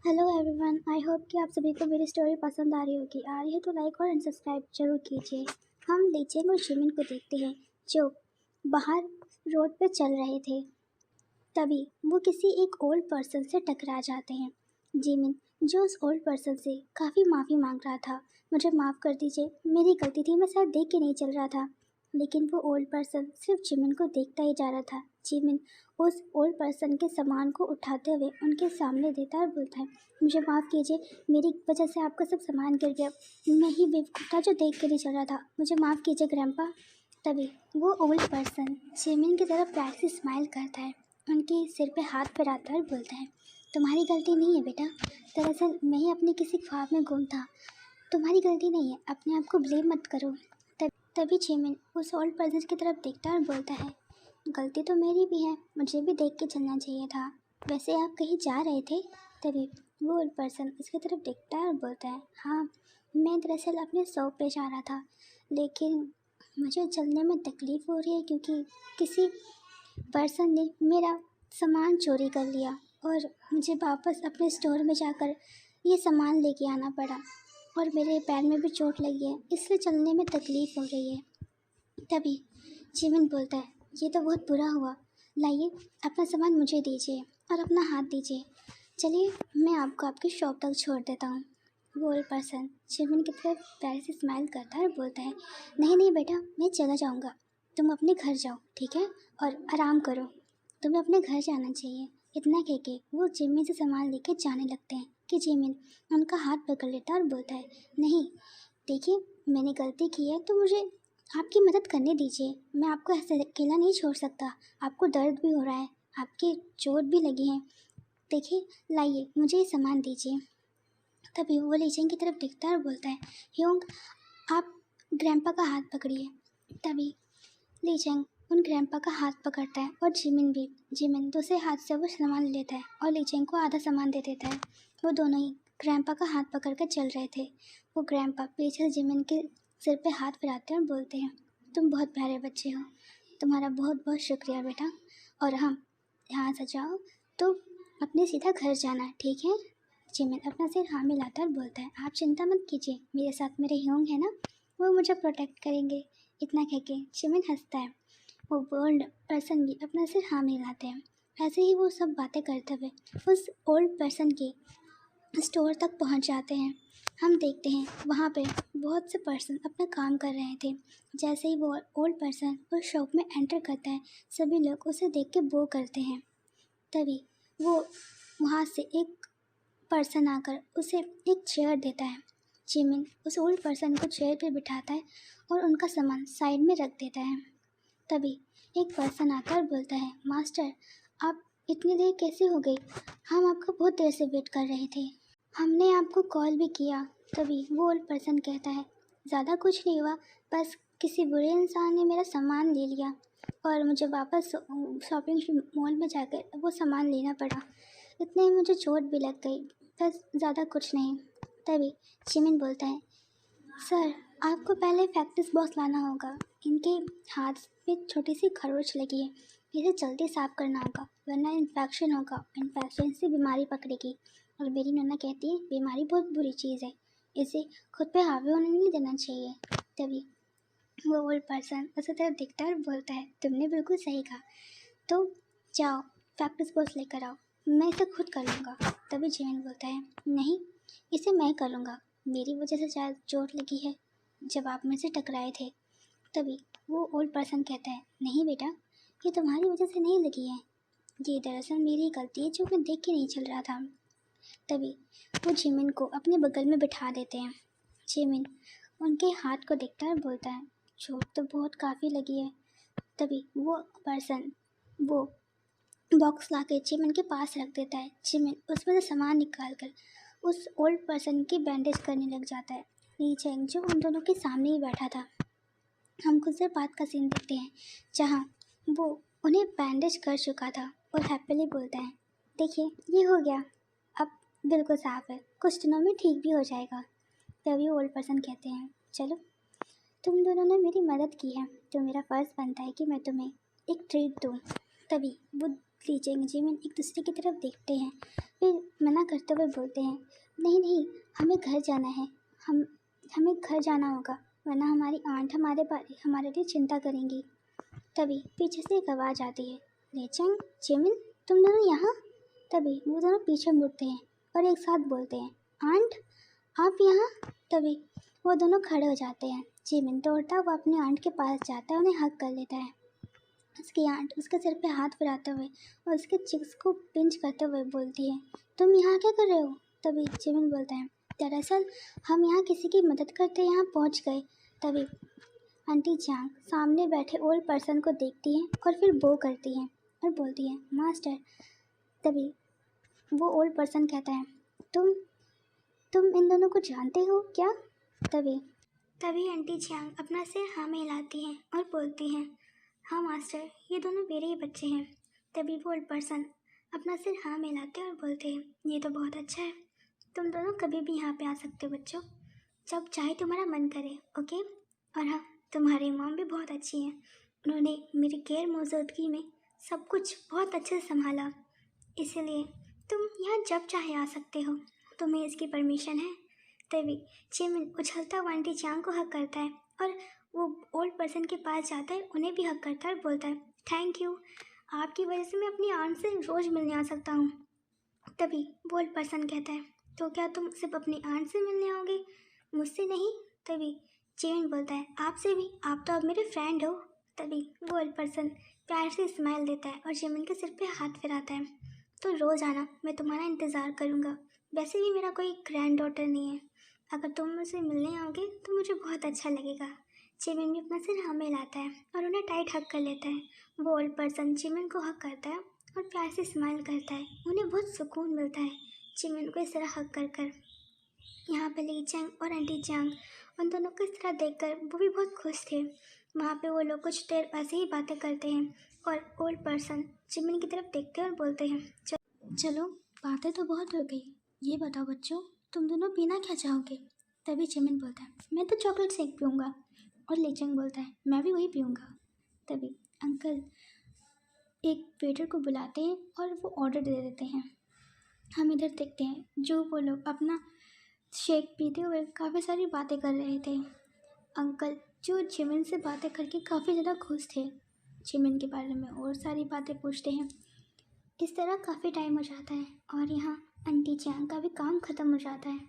Hello everyone, I hope कि आप सभी को मेरी स्टोरी पसंद आ रही होगी। आ रही है तो लाइक और सब्सक्राइब जरूर कीजिए। हम लीचेंग और जिमिन को देखते हैं जो बाहर रोड पे चल रहे थे। तभी वो किसी एक ओल्ड पर्सन से टकरा जाते हैं। जिमिन जो उस ओल्ड पर्सन से काफ़ी माफ़ी मांग रहा था, मुझे माफ़ कर दीजिए, मेरी गलती थी, मैं शायद देख के नहीं चल रहा था। लेकिन वो ओल्ड पर्सन सिर्फ जिमिन को देखता ही जा रहा था। जिमिन उस ओल्ड पर्सन के सामान को उठाते हुए उनके सामने देता है और बोलता है, मुझे माफ़ कीजिए, मेरी वजह से आपका सब सामान गिर गया। मैं ही बेवकूफ़ था जो देख के नहीं चल रहा था, मुझे माफ़ कीजिए ग्रैंपा। तभी वो ओल्ड पर्सन जिमिन की तरफ प्यार से स्माइल करता है, उनके सिर पे हाथ फिराता है और बोलता है, तुम्हारी गलती नहीं है बेटा, दरअसल मैं ही अपने किसी ख्वाब में गुम था। तुम्हारी गलती नहीं है, अपने आप को ब्लेम मत करो। तभी जिमिन उस ओल्ड पर्सन की तरफ देखता है और बोलता है, गलती तो मेरी भी है, मुझे भी देख के चलना चाहिए था। वैसे आप कहीं जा रहे थे? तभी वो ओल्ड पर्सन उसकी तरफ देखता है और बोलता है, हाँ, मैं दरअसल अपने शॉप पे जा रहा था, लेकिन मुझे चलने में तकलीफ़ हो रही है क्योंकि किसी पर्सन ने मेरा सामान चोरी कर लिया और मुझे वापस अपने स्टोर में जाकर ये सामान लेके आना पड़ा और मेरे पैर में भी चोट लगी है, इसलिए चलने में तकलीफ़ हो रही है। तभी जिमिन बोलता है, ये तो बहुत बुरा हुआ, लाइए अपना सामान मुझे दीजिए और अपना हाथ दीजिए, चलिए मैं आपको आपकी शॉप तक छोड़ देता हूँ। वो ओल्ड पर्सन जिमिन की तरफ प्यार से स्माइल करता है और बोलता है, नहीं नहीं बेटा, मैं चला जाऊँगा, तुम अपने घर जाओ, ठीक है, और आराम करो, तुम्हें अपने घर जाना चाहिए। इतना कह के वो जिमिन से सामान लेके जाने लगते हैं कि जिमिन उनका हाथ पकड़ लेता है और बोलता है, नहीं, देखिए, मैंने गलती की है तो मुझे आपकी मदद करने दीजिए, मैं आपको ऐसे अकेला नहीं छोड़ सकता, आपको दर्द भी हो रहा है, आपकी चोट भी लगी है, देखिए, लाइए मुझे ये सामान दीजिए। तभी वो लीचेंग की तरफ देखता है और बोलता है, ह्योंग, आप ग्रैंपा का हाथ पकड़िए। तभी लीचेंग उन ग्रैंपा का हाथ पकड़ता है और जिमिन दूसरे हाथ से वो सामान लेता है और लीचेंग को आधा सामान दे देता है। वो दोनों ही ग्रैंपा का हाथ पकड़ कर चल रहे थे। वो ग्रैंपा पीछे से जिमिन के सिर पे हाथ फिराते हैं और बोलते हैं, तुम बहुत प्यारे बच्चे हो, तुम्हारा बहुत बहुत शुक्रिया बेटा, और हाँ, यहाँ से जाओ तो अपने सीधा घर जाना, ठीक है। जिमिन अपना सिर हाँ मिलाता और बोलता है, आप चिंता मत कीजिए, मेरे साथ मेरे ह्योंग है ना, वो मुझे प्रोटेक्ट करेंगे। इतना कह के जिमिन हंसता है। वो ओल्ड पर्सन भी अपना सिर हाँ मिलाते हैं। ऐसे ही वो सब बातें करते हुए उस ओल्ड पर्सन के स्टोर तक पहुंच जाते हैं। हम देखते हैं वहाँ पे बहुत से पर्सन अपना काम कर रहे थे। जैसे ही वो ओल्ड पर्सन उस शॉप में एंटर करता है, सभी लोग उसे देख के बो करते हैं। तभी वो वहाँ से एक पर्सन आकर उसे एक चेयर देता है। जिमिन उस ओल्ड पर्सन को चेयर पर बिठाता है और उनका सामान साइड में रख देता है। तभी एक पर्सन आकर बोलता है, मास्टर, आप इतनी देर कैसे हो गई, हम आपका बहुत देर से वेट कर रहे थे, हमने आपको कॉल भी किया। तभी वो ओल्ड पर्सन कहता है, ज़्यादा कुछ नहीं हुआ, बस किसी बुरे इंसान ने मेरा सामान ले लिया और मुझे वापस शॉपिंग मॉल में जाकर वो सामान लेना पड़ा, इतने ही मुझे चोट भी लग गई, बस ज़्यादा कुछ नहीं। तभी जिमिन बोलता है, सर, आपको पहले फैक्टिस बॉक्स लाना होगा, इनके हाथ पे छोटी सी खरोच लगी है, इसे जल्दी साफ करना होगा वरना इन्फेक्शन होगा, इन्फेक्शन से बीमारी पकड़ेगी, और मेरी नन्ना कहती है बीमारी बहुत बुरी चीज़ है, इसे खुद पे हावी होने नहीं देना चाहिए। तभी वो ओल्ड पर्सन उसे तरफ दिखता है और बोलता है, तुमने बिल्कुल सही कहा, तो जाओ फैक्टिस बॉक्स लेकर आओ, मैं इसे खुद कर लूँगा। तभी जिमिन बोलता है, नहीं, इसे मैं कर लूँगा, मेरी वजह से शायद चोट लगी है जब आप मुझसे टकराए थे। तभी वो ओल्ड पर्सन कहता है, नहीं बेटा, ये तुम्हारी वजह से नहीं लगी है, ये दरअसल मेरी गलती है जो मैं देख के नहीं चल रहा था। तभी वो जिमिन को अपने बगल में बिठा देते हैं। जिमिन उनके हाथ को देखता है और बोलता है, चोट तो बहुत काफ़ी लगी है। तभी वो पर्सन वो बॉक्स ला के जिमिन के पास रख देता है। जिमिन उसमें से सामान निकाल कर उस ओल्ड पर्सन की बैंडेज करने लग जाता है। नीचे जो उन दोनों के सामने ही बैठा था, हम कुछ देर बाद का सीन देखते हैं जहाँ वो उन्हें बैंडेज कर चुका था और हैप्पीली बोलता है, देखिए ये हो गया, अब बिल्कुल साफ है, कुछ दिनों में ठीक भी हो जाएगा। तभी ओल्ड पर्सन कहते हैं, चलो, तुम दोनों ने मेरी मदद की है तो मेरा फ़र्ज़ बनता है कि मैं तुम्हें एक ट्रीट दूँ। तभी वो लीचेंग जिमिन एक दूसरे की तरफ देखते हैं, फिर मना करते हुए बोलते हैं, नहीं नहीं, हमें घर जाना है। हमें घर जाना होगा, वरना हमारी आंट हमारे लिए चिंता करेंगी। तभी पीछे से एक आवाज़ आती है, लीचेंग जिमिन, तुम दोनों यहाँ। तभी वो दोनों पीछे मुड़ते हैं और एक साथ बोलते हैं, आंट आप यहाँ। तभी वो दोनों खड़े हो जाते हैं। जिमिन दौड़ता हुआ अपनी आंट के पास जाता है, उन्हें हक कर लेता है। उसकी आंट उसके सिर पे हाथ फिराते हुए और उसके चिक्स को पिंच करते हुए बोलती है, तुम यहाँ क्या कर रहे हो। तभी जिमिन बोलता है, दरअसल हम यहाँ किसी की मदद करते यहाँ पहुँच गए। तभी आंटी चांग सामने बैठे ओल्ड पर्सन को देखती हैं और फिर बो करती हैं और बोलती है, मास्टर। तभी वो ओल्ड पर्सन कहता है, तुम इन दोनों को जानते हो क्या। तभी आंटी चांग अपना सिर हाँ में हिलाती हैं और बोलती हैं, हाँ मास्टर, ये दोनों मेरे ही बच्चे हैं। तभी वो ओल्ड पर्सन अपना सिर हाँ में हिलाते हैं और बोलते हैं, ये तो बहुत अच्छा है, तुम दोनों कभी भी यहाँ पे आ सकते हो बच्चों, जब चाहे तुम्हारा मन करे, ओके। और हाँ, तुम्हारी मॉम भी बहुत अच्छी हैं, उन्होंने मेरी गैर मौजूदगी में सब कुछ बहुत अच्छे से संभाला, इसीलिए तुम यहाँ जब चाहे आ सकते हो, तुम्हें इसकी परमिशन है। तभी जिमिन उछलता हुआ आंटी चांग को हक करता है और वो ओल्ड पर्सन के पास जाता है, उन्हें भी हक करता है और बोलता है, थैंक यू, आपकी वजह से मैं अपनी आंट से रोज़ मिलने आ सकता हूँ। तभी वो ओल्ड पर्सन कहता है, तो क्या तुम सिर्फ अपनी आंट से मिलने आओगे, मुझसे नहीं। तभी जिमिन बोलता है, आपसे भी, आप तो अब मेरे फ्रेंड हो। तभी वो ओल्ड पर्सन प्यार से स्माइल देता है और जिमिन के सिर पे हाथ फिराता है, तो रोज़ आना, मैं तुम्हारा इंतज़ार करूँगा। वैसे भी मेरा कोई ग्रैंड डॉटर नहीं है, अगर तुम मुझसे मिलने आओगे तो मुझे बहुत अच्छा लगेगा। जिमिन भी अपना सिर हाँ में लाता है और उन्हें टाइट हक कर लेता है। वो ओल्ड पर्सन जिमिन को हक करता है और प्यार से स्माइल करता है, उन्हें बहुत सुकून मिलता है जिमिन को इस तरह हक कर। यहाँ पे ली चैंग और आंटी चैंग उन दोनों को इस तरह देखकर वो भी बहुत खुश थे। वहाँ पे वो लोग कुछ देर ऐसे ही बातें करते हैं और ओल्ड पर्सन जिमिन की तरफ देखते हैं और बोलते हैं, चलो बातें तो बहुत हो गई, ये बताओ बच्चों, तुम दोनों पीना क्या चाहोगे। तभी जिमिन बोलता है, मैं तो चॉकलेट शेक पीऊँगा। और लीचेंग बोलता है, मैं भी वही पीऊँगा। तभी अंकल एक वेटर को बुलाते हैं और वो ऑर्डर दे देते हैं। हम इधर देखते हैं जो वो लोग अपना शेक पीते हुए काफ़ी सारी बातें कर रहे थे। अंकल जो जिमिन से बातें करके काफ़ी ज़्यादा खुश थे, जिमिन के बारे में और सारी बातें पूछते हैं। इस तरह काफ़ी टाइम हो जाता है और यहाँ आंटी चैंग का भी काम ख़त्म हो जाता है।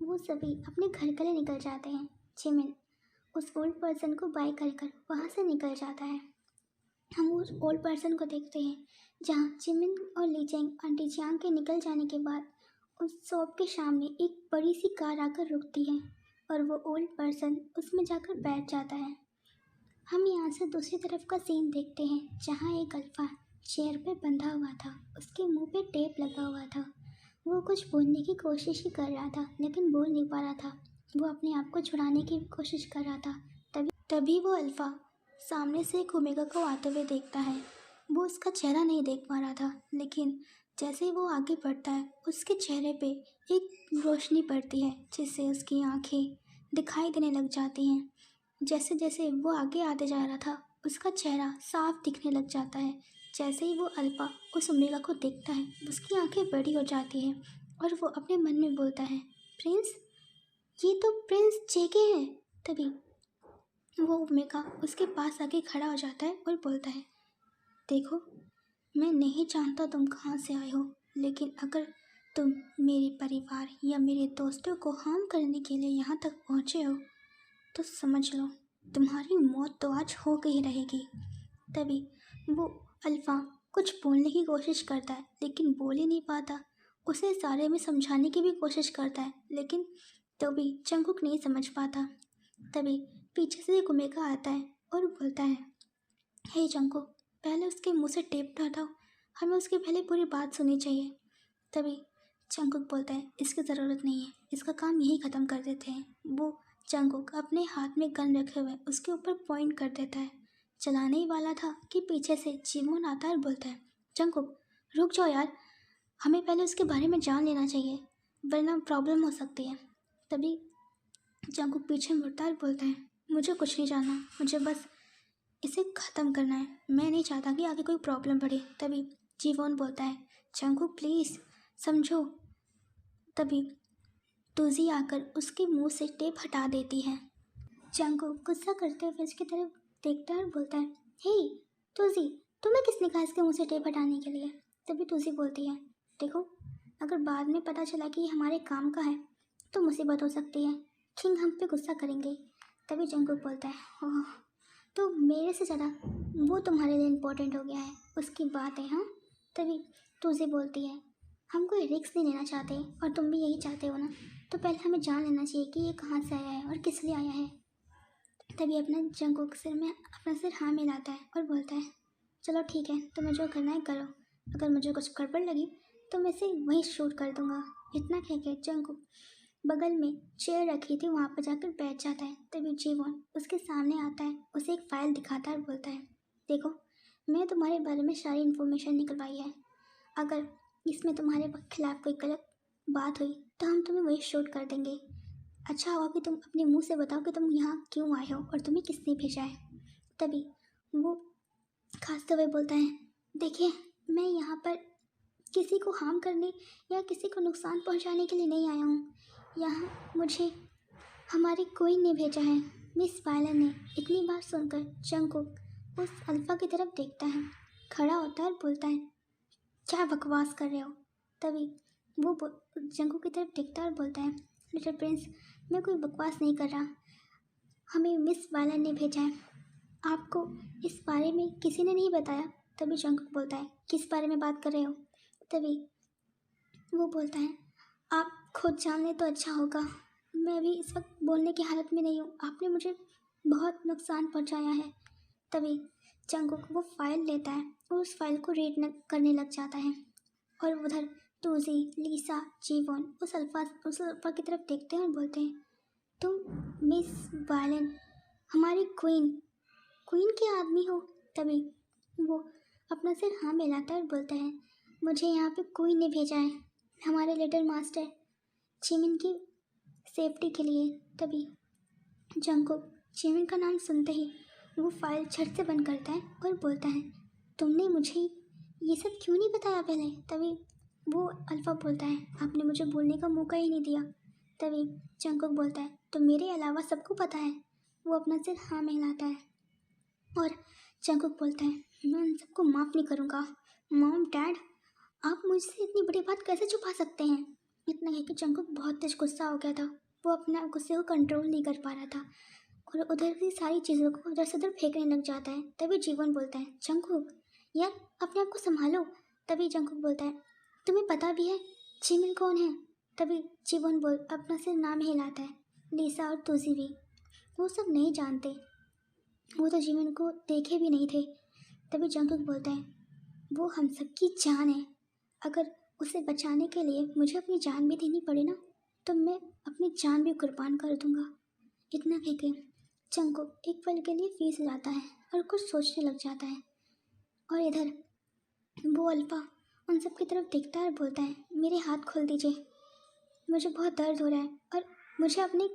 वो सभी अपने घर के लिए निकल जाते हैं। जिमिन उस ओल्ड पर्सन को बाय कर वहाँ से निकल जाता है। हम उस ओल्ड पर्सन को देखते हैं जहाँ जिमिन और लीचेंग आंटी चैंग के निकल जाने के बाद उस शॉप के सामने एक बड़ी सी कार आकर रुकती है और वो ओल्ड पर्सन उसमें जाकर बैठ जाता है। हम यहाँ से दूसरी तरफ का सीन देखते हैं जहाँ एक अल्फा चेयर पे बंधा हुआ था, उसके मुंह पे टेप लगा हुआ था। वो कुछ बोलने की कोशिश ही कर रहा था लेकिन बोल नहीं पा रहा था, वो अपने आप को छुड़ाने की कोशिश कर रहा था। तभी वो अल्फा सामने से एक ओमेगा को आते हुए देखता है। वो उसका चेहरा नहीं देख पा रहा था, लेकिन जैसे ही वो आगे बढ़ता है उसके चेहरे पे एक रोशनी पड़ती है जिससे उसकी आंखें दिखाई देने लग जाती हैं। जैसे जैसे वो आगे आते जा रहा था उसका चेहरा साफ दिखने लग जाता है। जैसे ही वो अल्फा उस ओमेगा को देखता है उसकी आंखें बड़ी हो जाती हैं और वो अपने मन में बोलता है, प्रिंस, ये तो प्रिंस जेके हैं। तभी वो ओमेगा उसके पास आके खड़ा हो जाता है और बोलता है, देखो, मैं नहीं जानता तुम कहाँ से आए हो, लेकिन अगर तुम मेरे परिवार या मेरे दोस्तों को हार्म करने के लिए यहाँ तक पहुँचे हो तो समझ लो तुम्हारी मौत तो आज हो गई रहेगी। तभी वो अल्फा कुछ बोलने की कोशिश करता है लेकिन बोल ही नहीं पाता। उसे सारे में समझाने की भी कोशिश करता है लेकिन तो भी जंगकुक नहीं समझ पाता। तभी पीछे से एक ओमेगा आता है और बोलता है, हे जंगकुक, पहले उसके मुंह से टेप हटाओ, हमें उसकी पहले पूरी बात सुननी चाहिए। तभी जंगकुक बोलता है, इसकी ज़रूरत नहीं है, इसका काम यही ख़त्म कर देते हैं। वो जंगकुक अपने हाथ में गन रखे हुए उसके ऊपर पॉइंट कर देता है। चलाने ही वाला था कि पीछे से जिमोन आता है और बोलता है, जंगकुक रुक जाओ यार, हमें पहले उसके बारे में जान लेना चाहिए वरना प्रॉब्लम हो सकती है। तभी जंगकुक पीछे मुड़ता है और बोलता है, मुझे कुछ नहीं जानना, मुझे बस इसे ख़त्म करना है, मैं नहीं चाहता कि आगे कोई प्रॉब्लम बढ़े। तभी जीवोन बोलता है, जंगकुक प्लीज़ समझो। तभी तुजी आकर उसके मुंह से टेप हटा देती है। जंगकुक गुस्सा करते हुए उसकी तरफ देखता है और बोलता है, हे तुजी, तुम्हें किसने कहा इसके मुंह से टेप हटाने के लिए? तभी तुजी बोलती है, देखो, अगर बाद में पता चला कि ये हमारे काम का है तो मुसीबत हो सकती है, किंग हम पे गुस्सा करेंगे। तभी जंगकुक बोलता है, ओह, तो मेरे से ज़्यादा वो तुम्हारे लिए इम्पोर्टेंट हो गया है, उसकी बात है। हाँ, तभी तुझे बोलती है, हम कोई रिस्क नहीं लेना चाहते और तुम भी यही चाहते हो ना, तो पहले हमें जान लेना चाहिए कि ये कहाँ से आया है और किस लिए आया है। तभी अपना जंगकुक सिर में अपना सिर हाँ मिलाता है और बोलता है, चलो ठीक है, तुम्हें जो करना है करो, अगर मुझे कुछ गड़बड़ लगी तो मैं इसे वहीं शूट कर दूंगा। इतना कह के जंगकुक बगल में चेयर रखी थी वहाँ पर जाकर बैठ जाता है। तभी जीवोन उसके सामने आता है, उसे एक फ़ाइल दिखाता है और बोलता है, देखो, मैं तुम्हारे बारे में सारी इन्फॉर्मेशन निकलवाई है, अगर इसमें तुम्हारे खिलाफ कोई गलत बात हुई तो हम तुम्हें वही शूट कर देंगे। अच्छा होगा कि तुम अपने मुंह से बताओ कि तुम यहाँ क्यों आए हो और तुम्हें किसने भेजा है। तभी वो खांसते हुए बोलता है, देखिए, मैं यहाँ पर किसी को हार्म करने या किसी को नुकसान पहुँचाने के लिए नहीं आया हूँ। यहाँ मुझे हमारी क्वीन ने भेजा है, मिस वायलन ने। इतनी बात सुनकर जंगकुक उस अल्फा की तरफ देखता है, खड़ा होता है और बोलता है, क्या बकवास कर रहे हो? तभी वो जंगकुक की तरफ देखता है और बोलता है, लिटिल प्रिंस, मैं कोई बकवास नहीं कर रहा, हमें मिस वायलन ने भेजा है, आपको इस बारे में किसी ने नहीं बताया। तभी जंगकुक बोलता है, किस बारे में बात कर रहे हो? तभी वो बोलता है, आप खुद जान लें तो अच्छा होगा, मैं अभी इस वक्त बोलने की हालत में नहीं हूँ, आपने मुझे बहुत नुकसान पहुँचाया है। तभी जंगकुक वो फाइल लेता है और उस फाइल को रीड करने लग जाता है और उधर टूजी, लीसा, जीवोन उस अल्फा की तरफ देखते हैं और बोलते हैं, तुम मिस वायलन, हमारी क्वीन के आदमी हो? तभी वो अपना सिर हाँ मिलाता है और बोलता है, मुझे यहाँ पे क्वीन ने भेजा है, हमारे लिटिल मास्टर चिमिन की सेफ्टी के लिए। तभी जंगकुक चिमिन का नाम सुनते ही वो फाइल झट से बंद करता है और बोलता है, तुमने मुझे ये सब क्यों नहीं बताया पहले? तभी वो अल्फा बोलता है, आपने मुझे बोलने का मौका ही नहीं दिया। तभी जंगकुक बोलता है, तो मेरे अलावा सबको पता है। वो अपना सिर हाँ मिलाता है और जंगकुक बोलता है, मैं उन सबको माफ़ नहीं करूँगा। मॉम, डैड, आप मुझसे इतनी बड़ी बात कैसे छुपा सकते हैं? इतना कह के जंगकुक बहुत तेज गुस्सा हो गया था, वो अपना गुस्से को कंट्रोल नहीं कर पा रहा था और उधर की सारी चीज़ों को उधर से उधर फेंकने लग जाता है। तभी जीवन बोलता है, जंगकुक यार, अपने आप को संभालो। तभी जंगकुक बोलता है, तुम्हें पता भी है चिमिन कौन है? तभी जीवन अपना सिर नाम हिलाता है। लीसा और तुजी भी वो सब नहीं जानते, वो तो जिमिन को देखे भी नहीं थे। तभी जंगकुक बोलता है, वो हम सबकी जान है, अगर उसे बचाने के लिए मुझे अपनी जान भी देनी पड़े ना, तो मैं अपनी जान भी कुर्बान कर दूंगा। इतना कह के जंगकुक एक पल के लिए फीस जाता है और कुछ सोचने लग जाता है और इधर वो अल्फा उन सब की तरफ देखता है और बोलता है, मेरे हाथ खोल दीजिए, मुझे बहुत दर्द हो रहा है और मुझे अपने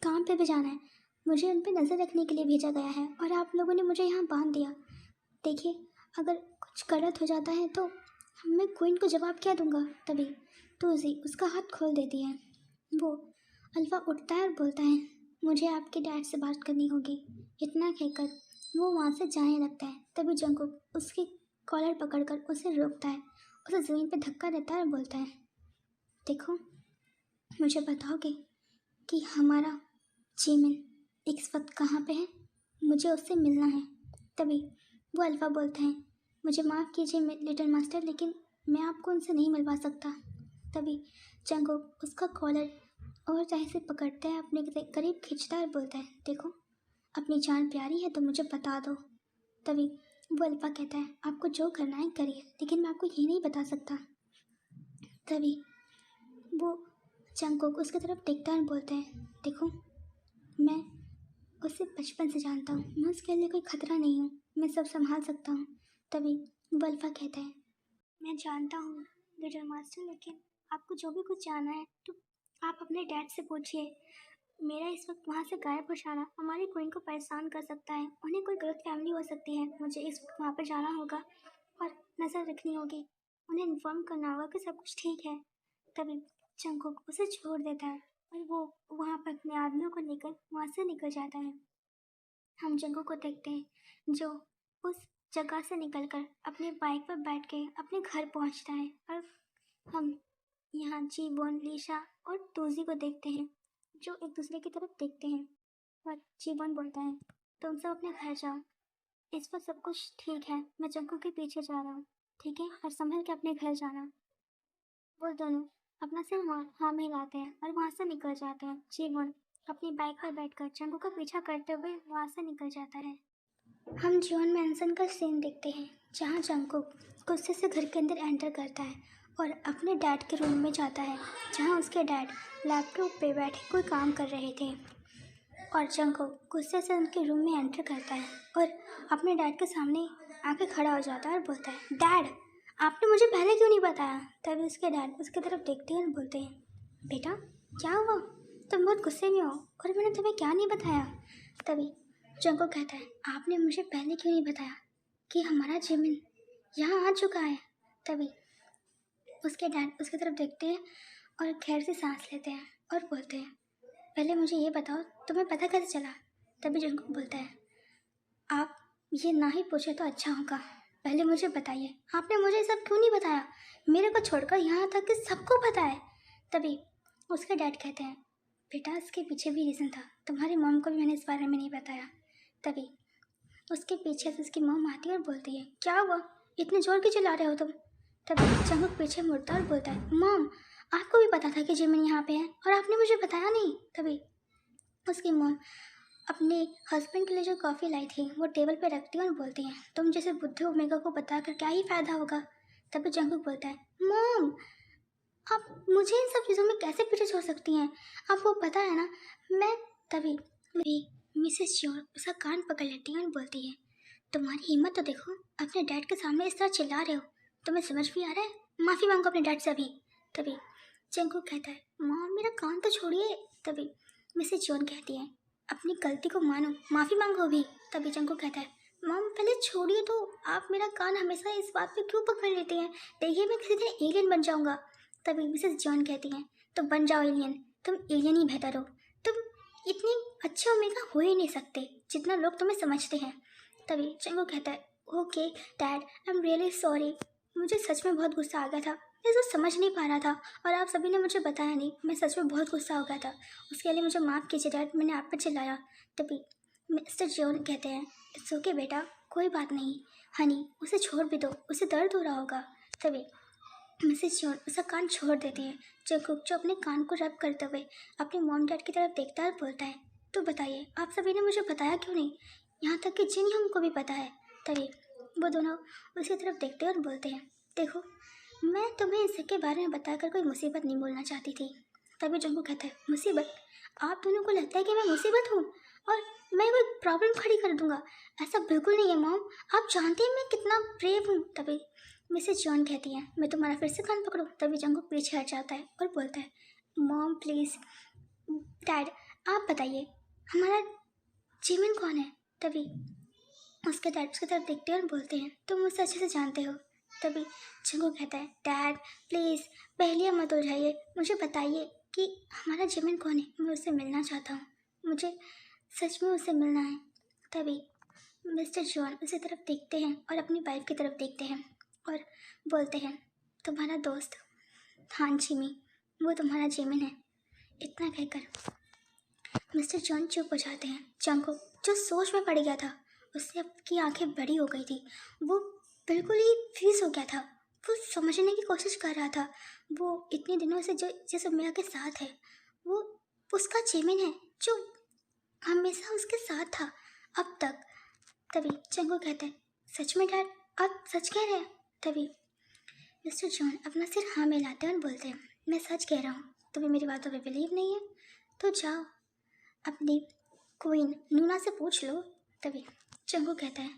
काम पे भी जाना है, मुझे उन पे नज़र रखने के लिए भेजा गया है और आप लोगों ने मुझे यहाँ बांध दिया। देखिए, अगर कुछ गलत हो जाता है तो मैं क्वीन को जवाब क्या दूंगा? तभी तुलसी उसका हाथ खोल देती है। वो अल्फा उठता है और बोलता है, मुझे आपके डैड से बात करनी होगी। इतना कहकर वो वहाँ से जाने लगता है। तभी जंगकुक उसकी कॉलर पकड़कर उसे रोकता है, उसे ज़मीन पर धक्का देता है और बोलता है, देखो, मुझे बताओगे कि हमारा जिमिन इस वक्त कहाँ पे है? मुझे उससे मिलना है। तभी वो अल्फा बोलते हैं, मुझे माफ़ कीजिए लिटिल मास्टर, लेकिन मैं आपको उनसे नहीं मिलवा सकता। तभी जंगकुक उसका कॉलर और चाहे से पकड़ता है, अपने करीब खींचता है और बोलता है, देखो, अपनी जान प्यारी है तो मुझे बता दो। तभी वो अल्फा कहता है, आपको जो करना है करिए, लेकिन मैं आपको ये नहीं बता सकता। तभी वो जंगकुक उसकी तरफ देखता है और बोलता है, देखो, मैं उसे बचपन से जानता हूँ, मैं उसके लिए कोई खतरा नहीं हूँ, मैं सब संभाल सकता हूँ। तभी वल्फा कहता है, मैं जानता हूँ लिटिल मास्टर, लेकिन आपको जो भी कुछ जानना है तो आप अपने डैड से पूछिए। मेरा इस वक्त वहाँ से गायब हो जाना हमारी क्वीन को परेशान कर सकता है, उन्हें कोई गलत फैमिली हो सकती है, मुझे इस वक्त वहाँ पर जाना होगा और नज़र रखनी होगी, उन्हें इन्फॉर्म करना होगा कि सब कुछ ठीक है। तभी जंगकुक उसे छोड़ देता है और वो वहाँ पर अपने आदमियों को लेकर वहाँ से निकल जाता है। हम जंगकुक को देखते हैं जो उस जगह से निकलकर अपने बाइक पर बैठ के अपने घर पहुँचता है। और हम यहाँ जीबोन, लीशा और तोजी को देखते हैं जो एक दूसरे की तरफ देखते हैं। और जीबोन बोलता है, तुम सब अपने घर जाओ, इस पर सब कुछ ठीक है, मैं जंगकुक के पीछे जा रहा हूँ, ठीक है, और संभल के अपने घर जाना। वो दोनों अपना सिर हाँ मिलाते हैं और वहाँ से निकल जाते हैं। जीबोन अपनी बाइक पर बैठकर जंगकुक का पीछा करते हुए वहाँ से निकल जाता है। हम जॉन मैनसन का सीन देखते हैं जहाँ जंगकुक गुस्से से घर के अंदर एंटर करता है और अपने डैड के रूम में जाता है जहाँ उसके डैड लैपटॉप पे बैठे कोई काम कर रहे थे। और जंगकुक गुस्से से उनके रूम में एंटर करता है और अपने डैड के सामने आके खड़ा हो जाता है और बोलता है, डैड आपने मुझे पहले क्यों नहीं बताया। तभी उसके डैड उसकी तरफ देखते हैं और बोलते हैं, बेटा क्या हुआ, तुम बहुत गुस्से में हो और मैंने तुम्हें क्या नहीं बताया। तभी जंगकुक कहता है, आपने मुझे पहले क्यों नहीं बताया कि हमारा जिमिन यहाँ आ चुका है। तभी उसके डैड उसकी तरफ देखते हैं और खैर से सांस लेते हैं और बोलते हैं, पहले मुझे ये बताओ तुम्हें पता कैसे चला। तभी जंगकुक बोलता है, आप ये ना ही पूछे तो अच्छा होगा, पहले मुझे बताइए आपने मुझे सब क्यों नहीं बताया, मेरे को छोड़कर यहाँ तक कि सबको पता है। तभी उसके डैड कहते हैं, बेटा इसके पीछे भी रीज़न था, तुम्हारी मॉम को भी मैंने इस बारे में नहीं बताया। तभी उसके पीछे से उसकी मॉम आती है और बोलती है, क्या हुआ, इतने जोर के चिल्ला रहे हो तुम। तभी जंगकुक पीछे मुड़ता और बोलता है, मॉम आपको भी पता था कि जिमिन यहाँ पे है और आपने मुझे बताया नहीं। तभी उसकी मॉम अपने हस्बैंड के लिए जो कॉफ़ी लाई थी वो टेबल पे रखती है और बोलती है, तुम जैसे बुद्धू ओमेगा को बताकर क्या ही फ़ायदा होगा। तभी जंगकुक बोलता है, मॉम आप मुझे इन सब चीज़ों में कैसे पीछे छोड़ सकती हैं, आपको पता है ना मैं। तभी मिसेस जोन उसका कान पकड़ लेती है और बोलती है, तुम्हारी हिम्मत तो देखो, अपने डैड के सामने इस तरह चिल्ला रहे हो, तुम्हें समझ भी आ रहा है, माफ़ी मांगो अपने डैड से अभी। तभी जंगकुक कहता है, मॉम मेरा कान तो छोड़िए। तभी मिसेस जोन कहती है, अपनी गलती को मानो, माफ़ी मांगो अभी। तभी जंगकुक कहता है, मॉम पहले छोड़िए तो, आप मेरा कान हमेशा इस बात पे क्यों पकड़ लेते हैं, देखिए मैं किसी दिन एलियन बन जाऊंगा। तभी मिसेस जॉन कहती हैं, तो बन जाओ एलियन, तुम एलियन ही बेहतर हो, तुम इतनी अच्छे ओमेगा हो ही नहीं सकते जितना लोग तुम्हें समझते हैं। तभी जंगकुक कहता है, okay dad I am really sorry, मुझे सच में बहुत गुस्सा आ गया था, मैं तो समझ नहीं पा रहा था और आप सभी ने मुझे बताया नहीं, मैं सच में बहुत गुस्सा हो गया था, उसके लिए मुझे माफ़ कीजिए डैड, मैंने आप पर चिल्लाया। तभी मिस्टर जॉन कहते हैं, इट्स ओके बेटा, कोई बात नहीं हनी, उसे छोड़ भी दो, उसे दर्द हो रहा होगा। तभी मिसेस जॉन उसका कान छोड़ देती है। जंगकुक जो अपने कान को रब करते हुए अपने मॉम डैड की तरफ देखता है और बोलता है, तो बताइए आप सभी ने मुझे बताया क्यों नहीं, यहाँ तक कि जिन हमको भी पता है। तभी वो दोनों उसकी तरफ देखते हैं और बोलते हैं, देखो मैं तुम्हें इस के बारे में बताकर कोई मुसीबत नहीं बोलना चाहती थी। तभी जंगकुक कहता है, मुसीबत, आप दोनों को लगता है कि मैं मुसीबत हूँ और मैं कोई प्रॉब्लम खड़ी कर दूंगा, ऐसा बिल्कुल नहीं है मॉम, आप जानती हैं मैं कितना ब्रेव हूँ। तभी मिसेस जॉन कहती है, मैं तुम्हारा फिर से कान पकड़ूं। तभी जंगकुक पीछे हट जाता है और बोलता है, मॉम प्लीज़, डैड आप बताइए हमारा जिमिन कौन है। तभी उसके डैड उसकी तरफ देखते हैं और बोलते हैं, तुम मुझसे अच्छे से जानते हो। तभी जंगकुक कहता है, डैड प्लीज़ पहेलियाँ मत उलझाइए, मुझे बताइए कि हमारा जिमिन कौन है, मैं उससे मिलना चाहता हूँ, मुझे सच में उससे मिलना है। तभी मिस्टर जॉन उसी तरफ देखते हैं और अपनी वाइफ की तरफ देखते हैं और बोलते हैं, तुम्हारा दोस्त हान चिमी, वो तुम्हारा जिमिन है। इतना कहकर मिस्टर जॉन चुप हो जाते हैं। जंगकुक जो सोच में पड़ गया था उससे आपकी आंखें बड़ी हो गई थी, वो बिल्कुल ही फ्रीज हो गया था, वो समझने की कोशिश कर रहा था, वो इतने दिनों से जो जिस उम्मीद के साथ है वो उसका जिमिन है जो हमेशा उसके साथ था अब तक। तभी जंगकुक कहते हैं, सच में डैड आप सच कह रहे हैं। तभी मिस्टर जॉन अपना सिर हाँ मिलाते हैं और बोलते हैं, मैं सच कह रहा हूँ, तुम्हें मेरी बातों पे बिलीव नहीं है तो जाओ अपनी क्वीन नूना से पूछ लो। तभी जंगकुक कहता है,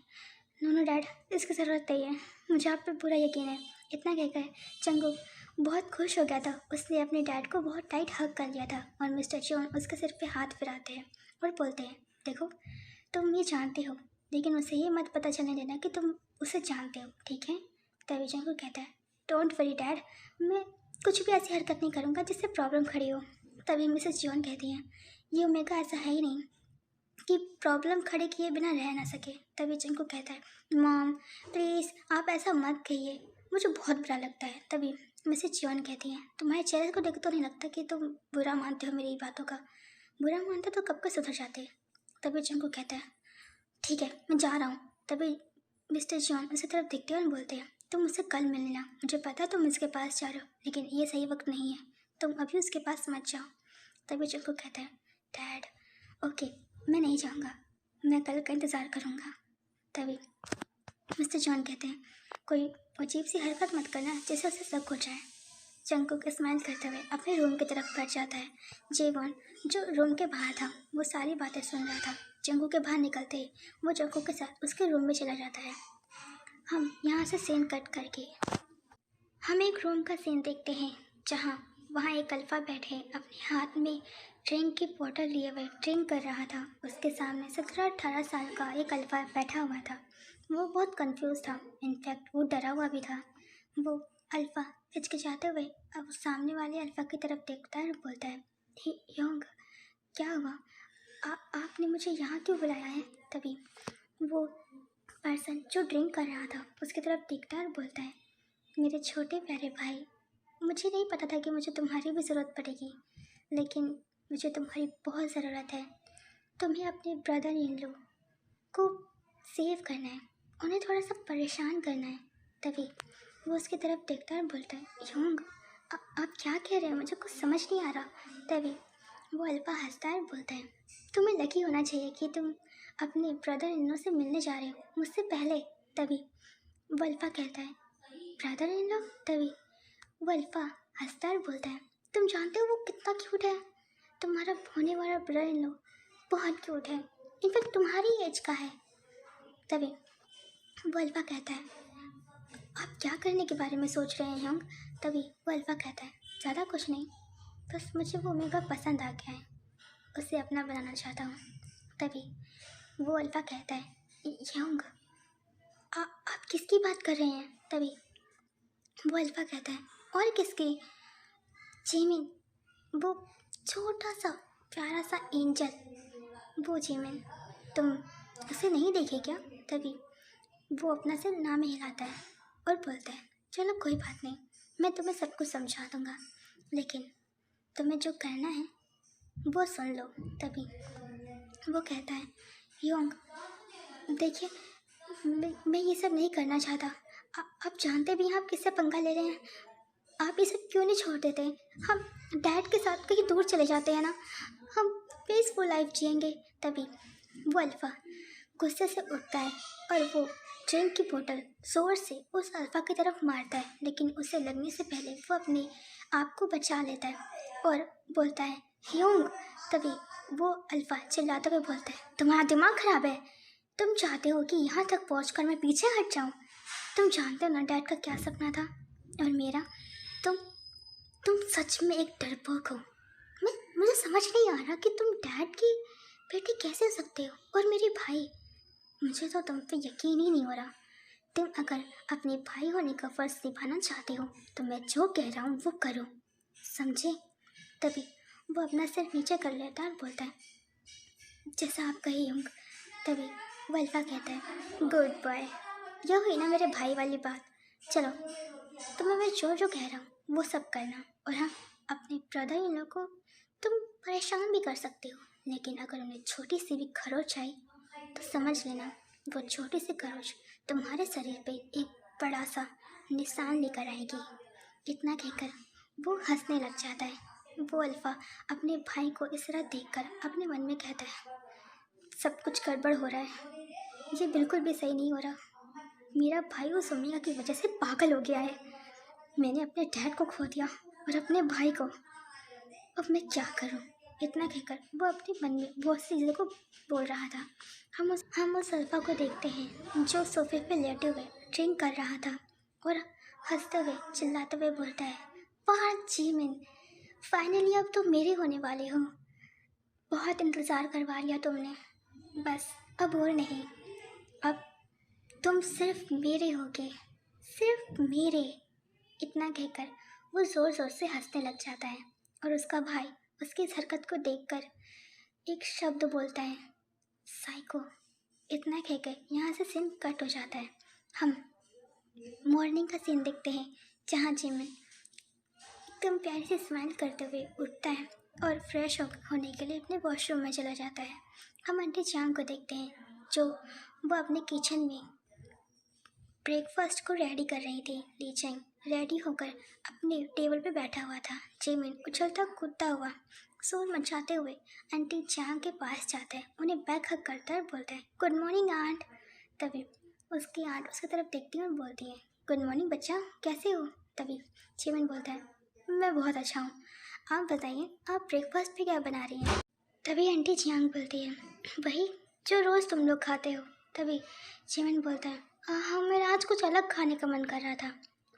नो डैड इसकी ज़रूरत नहीं है, मुझे आप पे पूरा यकीन है। इतना कहकर जंगकुक बहुत खुश हो गया था, उसने अपने डैड को बहुत टाइट हग कर लिया था और मिस्टर जॉन उसके सिर पे हाथ फिराते हैं और बोलते हैं, देखो तुम ये जानते हो लेकिन उसे ये मत पता चलने देना कि तुम उसे जानते हो, ठीक है। तभी जंगू कहता है डोंट वरी डैड, मैं कुछ भी ऐसी हरकत नहीं करूँगा जिससे प्रॉब्लम खड़ी हो। तभी मिसेस जॉन कहती हैं ये ओमेगा ऐसा है ही नहीं कि प्रॉब्लम खड़े किए बिना रह ना सके। तभी जंगू कहता है मॉम प्लीज़ आप ऐसा मत कहिए, मुझे बहुत बुरा लगता है। तभी मिसेस जॉन कहती हैं तुम्हारे चेहरे को देख तो नहीं लगता कि तुम बुरा मानते हो मेरी बातों का, बुरा मानते तो कब का सुधर जाते। तभी जंगू कहता है ठीक है मैं जा रहा हूँ। तभी मिस्टर जॉन उसी तरफ देखते हैं और बोलते हैं तुम मुझसे कल मिल लेना, मुझे पता है तुम इसके पास जा रहे हो लेकिन ये सही वक्त नहीं है, तुम अभी उसके पास मत जाओ। तभी जंगू कहता है डैड ओके मैं नहीं जाऊँगा, मैं कल का इंतज़ार करूँगा। तभी मिस्टर जॉन कहते हैं कोई अजीब सी हरकत मत करना जिससे उसे शक हो जाए। जंगकुक स्माइल करते हुए अपने रूम की तरफ बढ़ जाता है। जेवॉन जो रूम के बाहर था वो सारी बातें सुन रहा था। जंगकुक के बाहर निकलते ही वो जंगकुक के साथ उसके रूम में चला जाता है। हम यहाँ से सीन कट करके हम एक रूम का सीन देखते हैं जहाँ वहाँ एक अल्फा बैठे अपने हाथ में ड्रिंक की बोतल लिए हुए ड्रिंक कर रहा था। उसके सामने 17-18 साल का एक अल्फा बैठा हुआ था। वो बहुत कंफ्यूज था, इनफैक्ट वो डरा हुआ भी था। वो अल्फा हिचकिचाते हुए अब सामने वाले अल्फा की तरफ देखता है और बोलता है योंग क्या हुआ, आपने मुझे यहाँ क्यों बुलाया है। तभी वो पर्सन जो ड्रिंक कर रहा था उसकी तरफ देखता है और बोलता है मेरे छोटे प्यारे भाई, मुझे नहीं पता था कि मुझे तुम्हारी भी ज़रूरत पड़ेगी, लेकिन मुझे तुम्हारी बहुत ज़रूरत है। तुम्हें अपने ब्रदर इन लॉ को सेव करना है, उन्हें थोड़ा सा परेशान करना है। तभी वो उसकी तरफ देखता है और बोलता है योंग आप क्या कह रहे हैं, मुझे कुछ समझ नहीं आ रहा। तभी वो अल्फा हंसता है और बोलता है तुम्हें लकी होना चाहिए कि तुम अपने ब्रदर इन लॉ से मिलने जा रहे हो मुझसे पहले। तभी वो अल्फा कहता है ब्रदर इन लॉ। तभी वो अल्फा हंसता है और बोलता है तुम जानते हो वो कितना क्यूट है, तुम्हारा होने वाला ब्रदर इन लॉ बहुत क्यूट है, इनफैक्ट तुम्हारी एज का है। तभी वो अल्फा कहता है आप क्या करने के बारे में सोच रहे हैं योंग। तभी वो अल्फा कहता है ज़्यादा कुछ नहीं, बस मुझे वो ओमेगा पसंद आ गया है, उसे अपना बनाना चाहता हूँ। तभी वो अल्फा कहता है योंग आप किसकी बात कर रहे हैं। तभी वो अल्फा कहता है और किसकी, जिमिन, वो छोटा सा प्यारा सा एंजल, वो जिमिन, तुम उसे नहीं देखे क्या। तभी वो अपना सिर ना में हिलाता है और बोलता है चलो कोई बात नहीं, मैं तुम्हें सब कुछ समझा दूँगा, लेकिन तुम्हें जो करना है वो सुन लो। तभी वो कहता है योंग देखिए मैं ये सब नहीं करना चाहता, आप जानते भी हैं आप किससे पंगा ले रहे हैं, आप ये सब क्यों नहीं छोड़ देते, हम डैड के साथ कहीं दूर चले जाते हैं ना, हम पीसफुल लाइफ जिएंगे। तभी वो अल्फा गुस्से से उठता है और वो ड्रिंक की बोतल जोर से उस अल्फा की तरफ मारता है, लेकिन उसे लगने से पहले वो अपने आप को बचा लेता है और बोलता है ह्यूंग। तभी वो अल्फा चिल्लाते हुए बोलता है तुम्हारा दिमाग खराब है, तुम चाहते हो कि यहाँ तक पहुँचकर मैं पीछे हट जाऊँ, तुम जानते हो ना डैड का क्या सपना था और मेरा, तुम सच में एक डरपोक हो। मुझे समझ नहीं आ रहा कि तुम डैड की बेटी कैसे हो सकते हो, और मेरे भाई, मुझे तो तुम पे यकीन ही नहीं हो रहा। तुम अगर अपने भाई होने का फर्ज निभाना चाहते हो तो मैं जो कह रहा हूँ वो करो, समझे। तभी वो अपना सिर नीचे कर लेता है और बोलता है जैसा आप कही होंगे। तभी वो अल्फा कहता है गुड बॉय, यह हुई ना मेरे भाई वाली बात, चलो तुम्हें मैं जो जो कह रहा हूँ वो सब करना, और हाँ अपने ब्रदर इन लोग को तुम परेशान भी कर सकते हो, लेकिन अगर उन्हें छोटी सी भी खरोच आई तो समझ लेना वो छोटी सी खरोच तुम्हारे शरीर पे एक बड़ा सा निशान लेकर आएगी। इतना कहकर वो हंसने लग जाता है। वो अल्फा अपने भाई को इस तरह देखकर अपने मन में कहता है सब कुछ गड़बड़ हो रहा है, ये बिल्कुल भी सही नहीं हो रहा, मेरा भाई उस ओमेगा की वजह से पागल हो गया है, मैंने अपने डैड को खो दिया और अपने भाई को, अब मैं क्या करूं। इतना कहकर वो अपने मन में बहुत सी चीज़ों को बोल रहा था। हम उस अल्फा को देखते हैं जो सोफे पे लेटे हुए ड्रिंक कर रहा था और हंसते हुए चिल्लाते हुए बोलता है वाह जीमिन, फाइनली अब तुम मेरे होने वाले हो, बहुत इंतज़ार करवा लिया तुमने, बस अब और नहीं, अब तुम सिर्फ मेरे होगे, सिर्फ मेरे। इतना कहकर वो ज़ोर ज़ोर से हंसने लग जाता है और उसका भाई उसकी इस हरकत को देखकर एक शब्द बोलता है, साइको। इतना कहकर यहाँ से सीन कट हो जाता है। हम मॉर्निंग का सीन देखते हैं जहाँ जिमिन एकदम प्यारी से स्माइल करते हुए उठता है और फ्रेश होने के लिए अपने वॉशरूम में चला जाता है। हम आंटी चांग को देखते हैं जो वो अपने किचन में ब्रेकफास्ट को रेडी कर रही थी। ली चैंग रेडी होकर अपने टेबल पे बैठा हुआ था। जिमिन उछलता कूदता हुआ शोर मचाते हुए आंटी चांग के पास जाता है, उन्हें बैक हक करता है और बोलता है, गुड मॉर्निंग आंट। तभी उसकी आंट उसकी तरफ देखती है और बोलती है, गुड मॉर्निंग बच्चा, कैसे हो। तभी जिमिन बोलता है, मैं बहुत अच्छा हूँ, आप बताइए आप ब्रेकफास्ट पे क्या बना रही हैं। तभी आंटी चांग बोलती है, वही जो रोज़ तुम लोग खाते हो। तभी जिमिन बोलता है, हाँ मेरा आज कुछ अलग खाने का मन कर रहा था।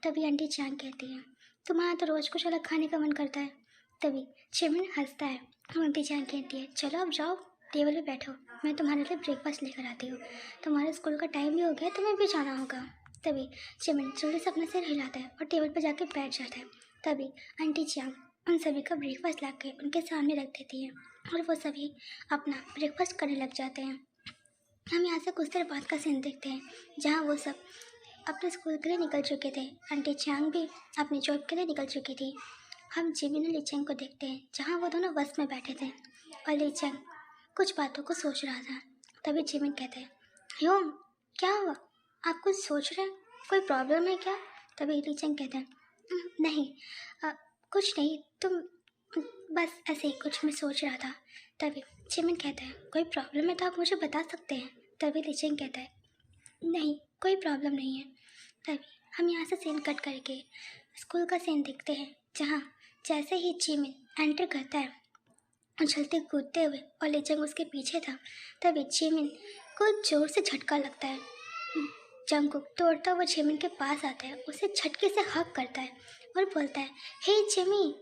तभी आंटी चांग कहती है, तुम्हारा तो रोज़ कुछ अलग खाने का मन करता है। तभी जिमिन हंसता है और आंटी चांग कहती है, चलो अब जाओ टेबल पे बैठो, मैं तुम्हारे लिए ब्रेकफास्ट लेकर आती हूँ, तुम्हारे स्कूल का टाइम भी हो गया, तुम्हें भी जाना होगा। तभी जिमिन जल्दी से अपना सिर हिलाता है और टेबल पर जाकर बैठ जाता है। तभी आंटी चांग उन सभी का ब्रेकफास्ट ला के उनके सामने रख देती है और वो सभी अपना ब्रेकफास्ट करने लग जाते हैं। हम यहाँ से कुछ देर बाद का सीन देखते हैं जहाँ वो सब अपने स्कूल के लिए निकल चुके थे। आंटी चांग भी अपनी जॉब के लिए निकल चुकी थी। हम जिमिन और ली चैंग को देखते हैं जहाँ वो दोनों बस में बैठे थे और ली चैंग कुछ बातों को सोच रहा था। तभी जिमिन कहते हैं, ह्योंग क्या हुआ, आप कुछ सोच रहे हैं, कोई प्रॉब्लम है क्या। तभी ली चैंग कहते हैं, नहीं कुछ नहीं, तुम बस ऐसे ही कुछ मैं सोच रहा था। तभी जिमिन कहता है, कोई प्रॉब्लम है तो आप मुझे बता सकते हैं। तभी ली चैंग कहता है, नहीं कोई प्रॉब्लम नहीं है। तभी हम यहाँ से सीन कट करके स्कूल का सीन देखते हैं जहाँ जैसे ही जिमिन एंटर करता है उछलते कूदते हुए और ली चैंग उसके पीछे था, तभी जिमिन को जोर से झटका लगता है। जंगकुक दौड़ता हुआ जिमिन के पास आता है, उसे झटके से हक करता है और बोलता है, हे जिमी।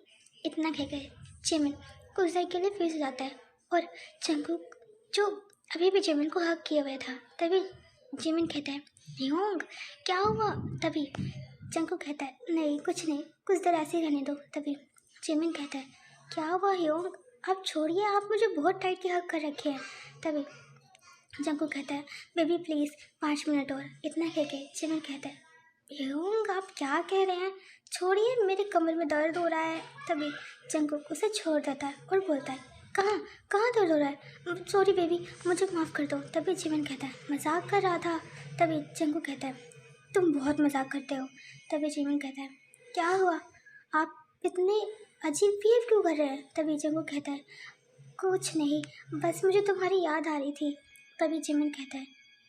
इतना कहकर जिमिन कुछ देर के लिए फ्रीज हो जाता है और जंगकुक जो अभी भी जिमिन को हक किए हुए था। तभी जिमिन कहता है, ह्योंग क्या हुआ। तभी जंगकुक कहता है, नहीं कुछ नहीं, कुछ देर ऐसे ही रहने दो। तभी जिमिन कहता है, क्या हुआ ह्योंग, आप छोड़िए, आप मुझे बहुत टाइट के हक कर रखे हैं। तभी जंगकुक कहता है, बेबी प्लीज़ 5 मिनट और। इतना कह के जिमिन कहता है, ह्योंग आप क्या कह रहे हैं, छोड़िए, मेरे कमर में दर्द हो रहा है। तभी जंगकुक उसे छोड़ देता है और बोलता है, कहाँ कहाँ दर्द हो रहा है, सॉरी बेबी मुझे माफ़ कर दो। तभी जिमिन कहता है, मजाक कर रहा था। तभी जंगकुक कहता है, तुम बहुत मजाक करते हो। तभी जिमिन कहता है, क्या हुआ, आप इतने अजीब बिहेव क्यों कर रहे हैं। तभी जंगकुक कहता है, कुछ नहीं, बस मुझे तुम्हारी याद आ रही थी। तभी जिमिन कहता है,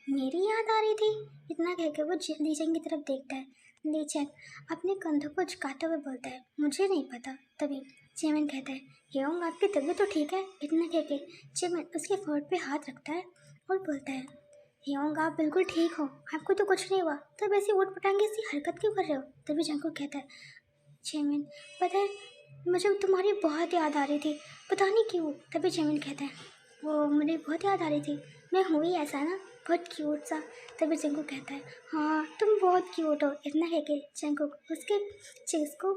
मेरी याद आ रही थी। इतना कहकर वो ली चैंग की तरफ देखता है। ली चैंग अपने कंधों को झुकाते हुए बोलता है, मुझे नहीं पता। तभी जिमिन कहता है, ह्योंग आपकी तबीयत तो ठीक है। इतना कहके जिमिन उसके फोर्ट पे हाथ रखता है और बोलता है, ह्योंग आप बिल्कुल ठीक हो, आपको तो कुछ नहीं हुआ, तब ऐसी उठ पटांगे सी हरकत क्यों कर रहे हो। तभी जंगकुक कहता है, जिमिन पता है मुझे तुम्हारी बहुत याद आ रही थी, पता नहीं क्यों। तभी जिमिन कहता है, वो मुझे बहुत याद आ रही थी, मैं हूँ ही ऐसा ना, बहुत क्यूट सा। तभी जंगकुक कहता है, हाँ तुम बहुत क्यूट हो। इतना कह के जंगकुक उसके चीज़ को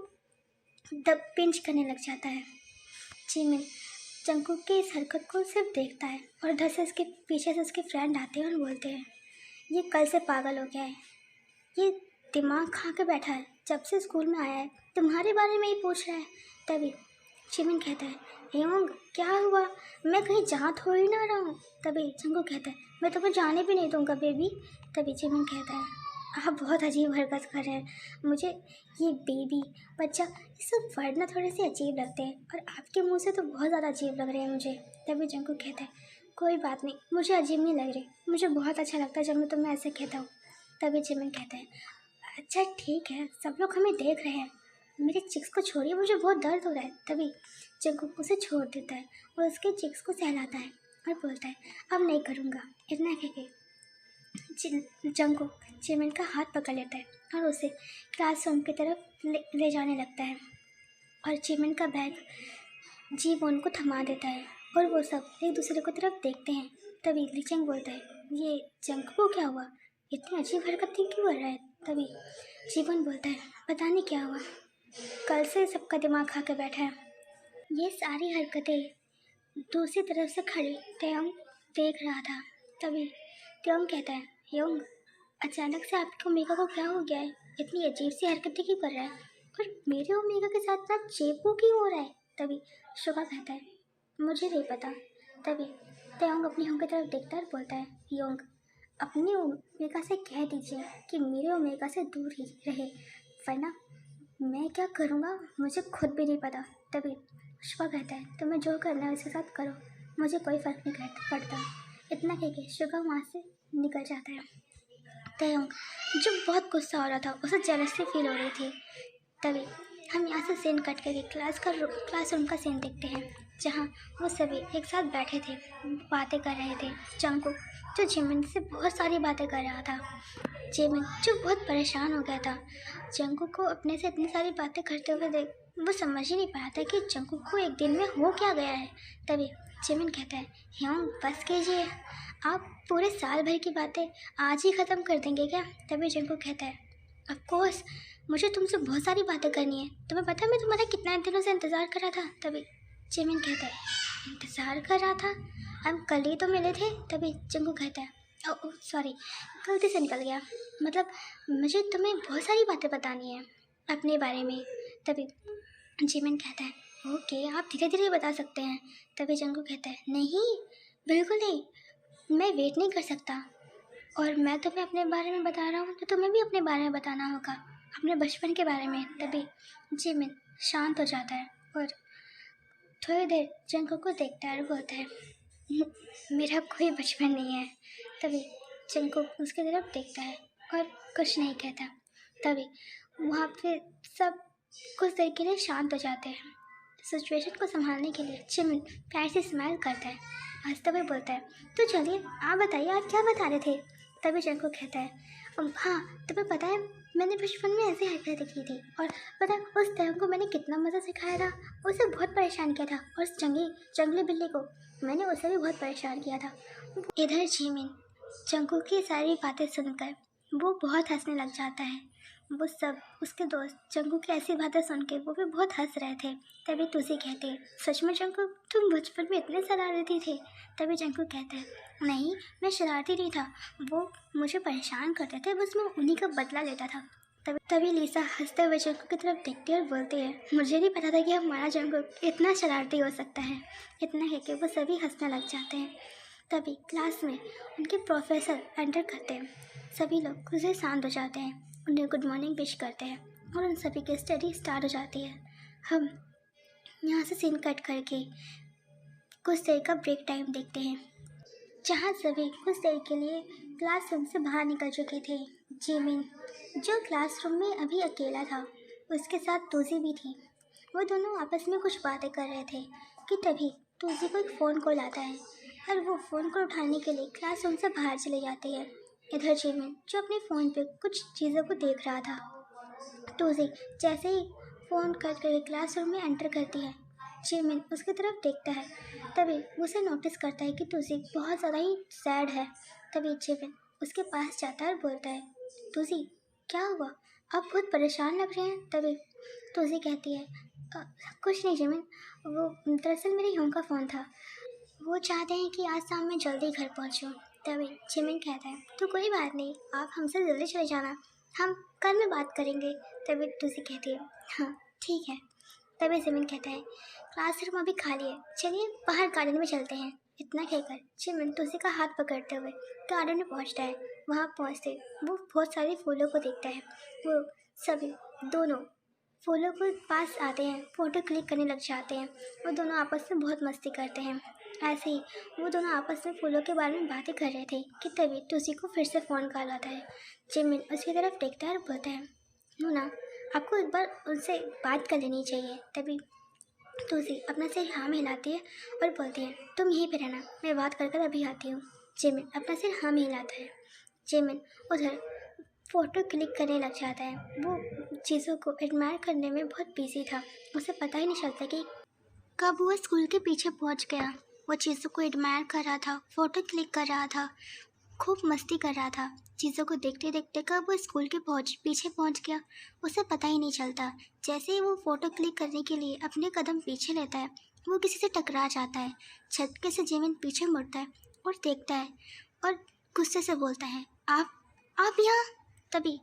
दब पिंच करने लग जाता है। जिमिन जंगकुक की इस हरकत को सिर्फ देखता है और उधर से उसके पीछे से उसके फ्रेंड आते हैं और बोलते हैं, ये कल से पागल हो गया है, ये दिमाग खा के बैठा है, जब से स्कूल में आया है तुम्हारे बारे में ही पूछ रहा है। तभी जिमिन कहता है, ह्योंग क्या हुआ, मैं कहीं जा थोड़ी ना रहा हूँ। तभी जंगकुक कहता है, मैं तुम्हें जाने भी नहीं दूंगा बेबी। तभी जिमिन कहता है, आप बहुत अजीब हरकत कर रहे हैं, मुझे ये बेबी बच्चा ये सब वर्ड ना थोड़े से अजीब लगते हैं और आपके मुंह से तो बहुत ज़्यादा अजीब लग रहे हैं मुझे। तभी जंगकुक कहता है, कोई बात नहीं, मुझे अजीब नहीं लग रही, मुझे बहुत अच्छा लगता है जब मैं तुम्हें ऐसे कहता हूँ। तभी जिमिन कहता है, अच्छा ठीक है, सब लोग हमें देख रहे हैं, मेरे चिक्स को छोड़िए, मुझे बहुत दर्द हो रहा है। तभी जंगकुक उसे छोड़ देता है और उसके चिक्स को सहलाता है और बोलता है, अब नहीं करूँगा। इतना कह के जंगकुक जिमिन का हाथ पकड़ लेता है और उसे क्लासरूम की तरफ ले जाने लगता है और जिमिन का बैग जी वॉन को थमा देता है और वो सब एक दूसरे को तरफ देखते हैं। तभी ली चैंग बोलता है, ये जंगकुक को क्या हुआ, इतनी अजीब हरकत क्यों कर रहा है, तभी जीवन बोलता है, पता नहीं क्या हुआ, कल से सबका दिमाग खा के बैठा है। ये सारी हरकतें दूसरी तरफ से खड़ी त्योंग देख रहा था। तभी त्योंग कहता है, योंग अचानक से आपकी ओमेगा को क्या हो गया है, इतनी अजीब सी हरकतें क्यों कर रहा है, और मेरे ओमेगा के साथ साथ चेपू क्यों हो रहा है। तभी शुगा कहता है, मुझे नहीं पता। तभी त्योंग अपनी होंग की तरफ देखता है और बोलता है, योंग अपनी ओमेगा से कह दीजिए कि मेरे ओमेगा से दूर ही रहे, वरना मैं क्या करूँगा मुझे खुद भी नहीं पता। तभी शुगा कहता है, तुम्हें जो करना है उसके साथ करो, मुझे कोई फ़र्क नहीं पड़ता। इतना कह के शुगा वहाँ से निकल जाता है। त्योंग जो बहुत गुस्सा हो रहा था, उसे जेलसी फील हो रही थी। तभी हम यहाँ से सीन कट करके क्लासरूम का सीन देखते हैं, जहाँ वो सभी एक साथ बैठे थे, बातें कर रहे थे। जंगकुक जो जिमिन से बहुत सारी बातें कर रहा था, जिमिन जो बहुत परेशान हो गया था जंगकुक को अपने से इतनी सारी बातें करते हुए देख। वो समझ ही नहीं पाया था कि जंगकुक को एक दिन में हो क्या गया है। तभी जिमिन कहता है, ह्योंग बस कीजिए, आप पूरे साल भर की बातें आज ही ख़त्म कर देंगे क्या। तभी जंगकुक कहता है, ऑफ कोर्स मुझे तुमसे बहुत सारी बातें करनी है, तुम्हें पता है मैं तुम्हारा कितना दिनों से इंतज़ार कर रहा था। तभी जिमिन कहता है, इंतज़ार कर रहा था, हम कल ही तो मिले थे। तभी जंगकुक कहता है, ओह सॉरी गलती से निकल गया, मतलब मुझे तुम्हें बहुत सारी बातें बतानी है अपने बारे में। तभी जिमिन कहता है, ओके आप धीरे धीरे बता सकते हैं। तभी जंगकुक कहता है, नहीं बिल्कुल नहीं, मैं वेट नहीं कर सकता, और मैं तुम्हें अपने बारे में बता रहा हूँ तो तुम्हें भी अपने बारे में बताना होगा, अपने बचपन के बारे में। तभी जिमिन शांत हो जाता है और थोड़ी देर जंगकुक को देखता है और बोलता है, मेरा कोई बचपन नहीं है। तभी जंगकुक उसकी तरफ देखता है और कुछ नहीं कहता। तभी वहाँ पे सब कुछ देर के लिए शांत हो जाते हैं। सिचुएशन को संभालने के लिए जिमिन प्यार से स्माइल करता है, हंसते हुए बोलता है, तो चलिए आप बताइए आप क्या बता रहे थे। तभी जंगकुक कहता है, हाँ तुम्हें पता है मैंने बचपन में ऐसी हरकतें की थी, और पता है उस तरह को मैंने कितना मज़ा सिखाया था, उसे बहुत परेशान किया था, और उस जंगली बिल्ली को मैंने उसे भी बहुत परेशान किया था। इधर जिमिन जंगकुक की सारी बातें सुनकर वो बहुत हंसने लग जाता है। वो सब उसके दोस्त जंगकुक की ऐसी बातें सुन के वो भी बहुत हंस रहे थे। तभी तुसी कहते हैं, सच में जंगकुक तुम बचपन में इतने शरारती थे। तभी जंगकुक कहता है, नहीं मैं शरारती नहीं था, वो मुझे परेशान करते थे, बस मैं उन्हीं का बदला लेता था। तभी लीसा हंसते हुए जंगकुक की तरफ देखती है और बोलती है, मुझे नहीं पता था कि हमारा जंगकुक इतना शरारती हो सकता है। इतना है कि वो सभी हंसने लग जाते हैं। तभी क्लास में उनके प्रोफेसर एंटर करते हैं। सभी लोग खुद से शांत हो जाते हैं, उन्हें गुड मॉर्निंग विश करते हैं और उन सभी की स्टडी स्टार्ट हो जाती है। हम यहाँ से सीन कट करके कुछ देर का ब्रेक टाइम देखते हैं, जहाँ सभी कुछ देर के लिए क्लासरूम से बाहर निकल चुके थे। जिमिन जो क्लासरूम में अभी अकेला था, उसके साथ तुजी भी थी। वो दोनों आपस में कुछ बातें कर रहे थे कि तभी तुजी को एक फ़ोन कॉल आता है और वो फ़ोन को उठाने के लिए क्लासरूम से बाहर चले जाते हैं। इधर जिमिन जो अपने फ़ोन पे कुछ चीज़ों को देख रहा था। तुजी जैसे ही फ़ोन कट करके क्लासरूम में एंटर करती है, जिमिन उसकी तरफ देखता है। तभी उसे नोटिस करता है कि तुजी बहुत ज़्यादा ही सैड है। तभी जिमिन उसके पास जाता है और बोलता है, तुजी क्या हुआ, आप बहुत परेशान लग रहे हैं। तभी तुजी कहती है, "अ, कुछ नहीं जिमिन, वो दरअसल मेरे ह्योंग का फ़ोन था, वो चाहते हैं कि आज शाम मैं जल्दी घर पहुंचूं। तभी जिमिन कहता है, तो कोई बात नहीं, आप हमसे जल्दी चले जाना, हम कल में बात करेंगे। तभी तुसी कहती है, हाँ ठीक है। तभी जिमिन कहता है, क्लासरूम अभी खाली है, चलिए बाहर गार्डन में चलते हैं। इतना कहकर जिमिन तुसी का हाथ पकड़ते हुए गार्डन में पहुंचता है। वहाँ पहुंचते वो बहुत सारे फूलों को देखता है। वो सभी दोनों फूलों के पास आते हैं, फ़ोटो क्लिक करने लग जाते हैं। वो दोनों आपस में बहुत मस्ती करते हैं। ऐसे ही वो दोनों आपस में फूलों के बारे में बातें कर रहे थे कि तभी तुसी को फिर से फ़ोन कॉल आता है। जिमिन उसकी तरफ देखता है और बोलता है, नूना आपको एक बार उनसे बात कर लेनी चाहिए। तभी तुसी अपना सिर हाँ में हिलाती है और बोलती है, तुम यहीं पे रहना, मैं बात कर अभी आती हूँ। जिमिन अपना सिर हाँ में हिलाता है। जिमिन उधर फ़ोटो क्लिक करने लग जाता है। वो चीज़ों को एडमायर करने में बहुत बिजी था, उसे पता ही नहीं चलता कि कब वो स्कूल के पीछे पहुंच गया। वो चीज़ों को एडमायर कर रहा था, फ़ोटो क्लिक कर रहा था। खूब मस्ती कर रहा था। चीज़ों को देखते देखते कब वो स्कूल के पीछे पहुंच गया उसे पता ही नहीं चलता। जैसे ही वो फ़ोटो क्लिक करने के लिए अपने कदम पीछे लेता है, वो किसी से टकरा जाता है। झटके से जिमिन पीछे मुड़ता है और देखता है और गुस्से से बोलता है, आप यहाँ। तभी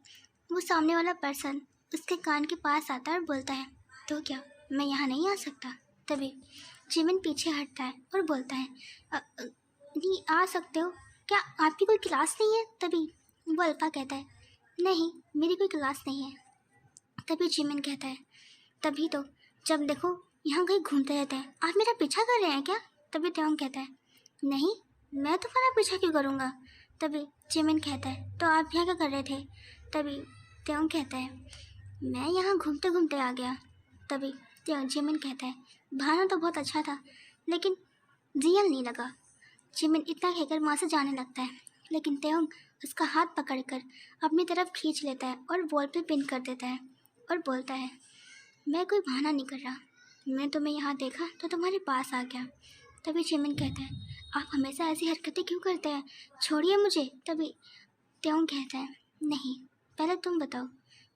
वो सामने वाला पर्सन उसके कान के पास आता है और बोलता है, तो क्या मैं यहाँ नहीं आ सकता? तभी जिमिन पीछे हटता है और बोलता है, नहीं आ सकते हो, क्या आपकी कोई क्लास नहीं है? तभी वो अल्फा कहता है, नहीं मेरी कोई क्लास नहीं है। तभी जिमिन कहता है, तभी तो जब देखो यहाँ कहीं घूमते रहते हैं, आप मेरा पीछा कर रहे हैं क्या? तभी त्योंग कहता है, नहीं मैं तुम्हारा पीछा क्यों करूँगा? तभी जिमिन कहता है, तो आप यहाँ क्या कर रहे थे? तभी त्योंग कहता है, मैं यहाँ घूमते घूमते आ गया। तभी जिमिन कहता है, बहाना तो बहुत अच्छा था लेकिन रियल नहीं लगा। जिमिन इतना कहकर वहाँ से जाने लगता है, लेकिन त्योंग उसका हाथ पकड़कर अपनी तरफ खींच लेता है और वॉल पे पिन कर देता है और बोलता है, मैं कोई बहाना नहीं कर रहा, मैं तुम्हें यहाँ देखा तो तुम्हारे पास आ गया। तभी जिमिन कहता है, आप हमेशा ऐसी हरकतें क्यों करते हैं, छोड़िए मुझे। तभी त्योंग कहता है, नहीं पहले तुम बताओ,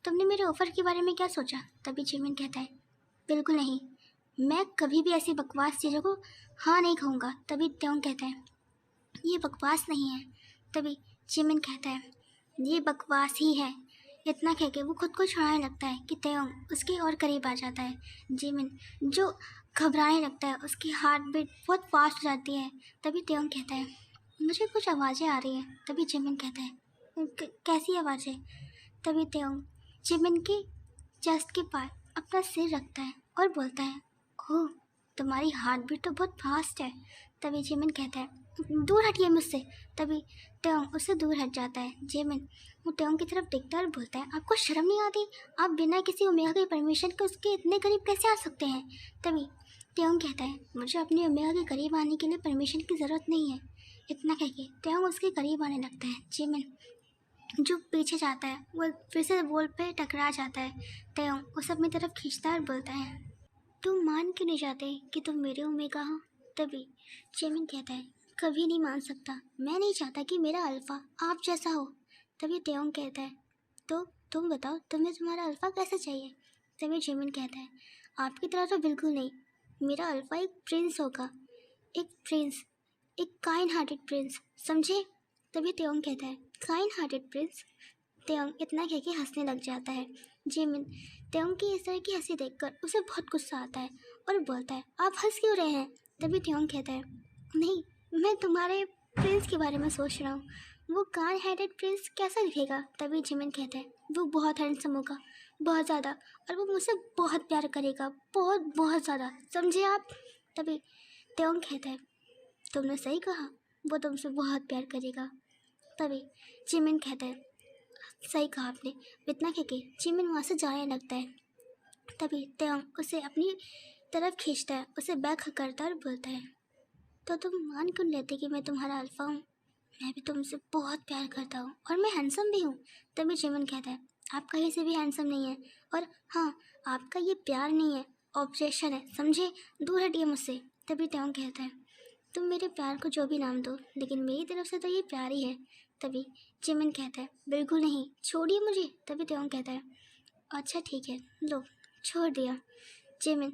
तुमने मेरे ऑफ़र के बारे में क्या सोचा? तभी जिमिन कहता है, बिल्कुल नहीं, मैं कभी भी ऐसी बकवास चीज़ों को हाँ नहीं कहूँगा। तभी त्योंग कहता है, ये बकवास नहीं है। तभी जिमिन कहता है, ये बकवास ही है। इतना कह के वो खुद को छुड़ाने लगता है कि त्योंग उसके और करीब आ जाता है। जिमिन जो घबराने लगता है, उसकी हार्ट बीट बहुत फास्ट हो जाती है। तभी त्योंग कहता है, मुझे कुछ आवाज़ें आ रही हैं। तभी जिमिन कहता है, कैसी आवाज़ें? तभी त्योंग जिमिन के चेस्ट के पास अपना सिर रखता है और बोलता है, ओह तुम्हारी हार्ट बीट तो बहुत फास्ट है। तभी जिमिन कहता है, दूर हटिए मुझसे। तभी त्योंग उससे दूर हट जाता है। जिमिन वो त्योंग की तरफ देखता है और बोलता है, आपको शर्म नहीं आती? आप बिना किसी ओमेगा की परमिशन के उसके इतने करीब कैसे आ सकते हैं? तभी त्योंग कहता है, मुझे अपने ओमेगा के करीब आने के लिए परमिशन की ज़रूरत नहीं है। इतना कह के त्योंग उसके करीब आने लगता है। जिमिन जो पीछे जाता है वो फिर से वॉल पे टकरा जाता है। त्योंग उसे अपनी तरफ खींचता है और बोलता है, तुम मान क्यों नहीं जाते कि तुम मेरे ओमेगा हो? तभी जिमिन कहता है, कभी नहीं मान सकता, मैं नहीं चाहता कि मेरा अल्फ़ा आप जैसा हो। तभी त्योंग कहता है, तो तुम बताओ तुम्हें तुम्हारा अल्फ़ा कैसे चाहिए? तभी जिमिन कहता है, आपकी तरह तो बिल्कुल नहीं, मेरा अल्फ़ा एक प्रिंस होगा, एक प्रिंस, एक काइंड हार्टेड प्रिंस, समझे? तभी त्योंग कहता है, काइंड हार्टेड प्रिंस? त्योंग इतना कह के हंसने लग जाता है। जिमिन त्योंग की इस तरह की हंसी देखकर उसे बहुत गुस्सा आता है और बोलता है, आप हंस क्यों रहे हैं? तभी त्योंग कहता है, नहीं मैं तुम्हारे प्रिंस के बारे में सोच रहा हूँ, वो कान हेडेड प्रिंस कैसा दिखेगा? तभी जिमिन कहता है, वो बहुत हैंडसम होगा, बहुत ज़्यादा, और वो मुझसे बहुत प्यार करेगा, बहुत बहुत ज़्यादा, समझे आप? तभी त्योंग कहता है, तुमने सही कहा, वो तुमसे बहुत प्यार करेगा। तभी जिमिन कहता है, सही कहा आपने। इतना कह के जिमिन वहाँ से जाने लगता है। तभी त्योंग उसे अपनी तरफ खींचता है, उसे बैक करता है और बोलता है, तो तुम मान क्यों लेते कि मैं तुम्हारा अल्फ़ा हूँ? मैं भी तुमसे बहुत प्यार करता हूँ और मैं हैंडसम भी हूँ। तभी जिमिन कहता है, आप कहीं से भी हैंडसम नहीं है, और हाँ आपका ये प्यार नहीं है, ऑब्सेशन है, समझे? दूर हटिए मुझसे। तभी त्योंग कहता है, तुम मेरे प्यार को जो भी नाम दो, लेकिन मेरी तरफ से तो ये प्यार ही है। तभी जिमिन कहता है, बिल्कुल नहीं, छोड़िए मुझे। तभी त्योंग कहता है, अच्छा ठीक है, लो छोड़ दिया। जिमिन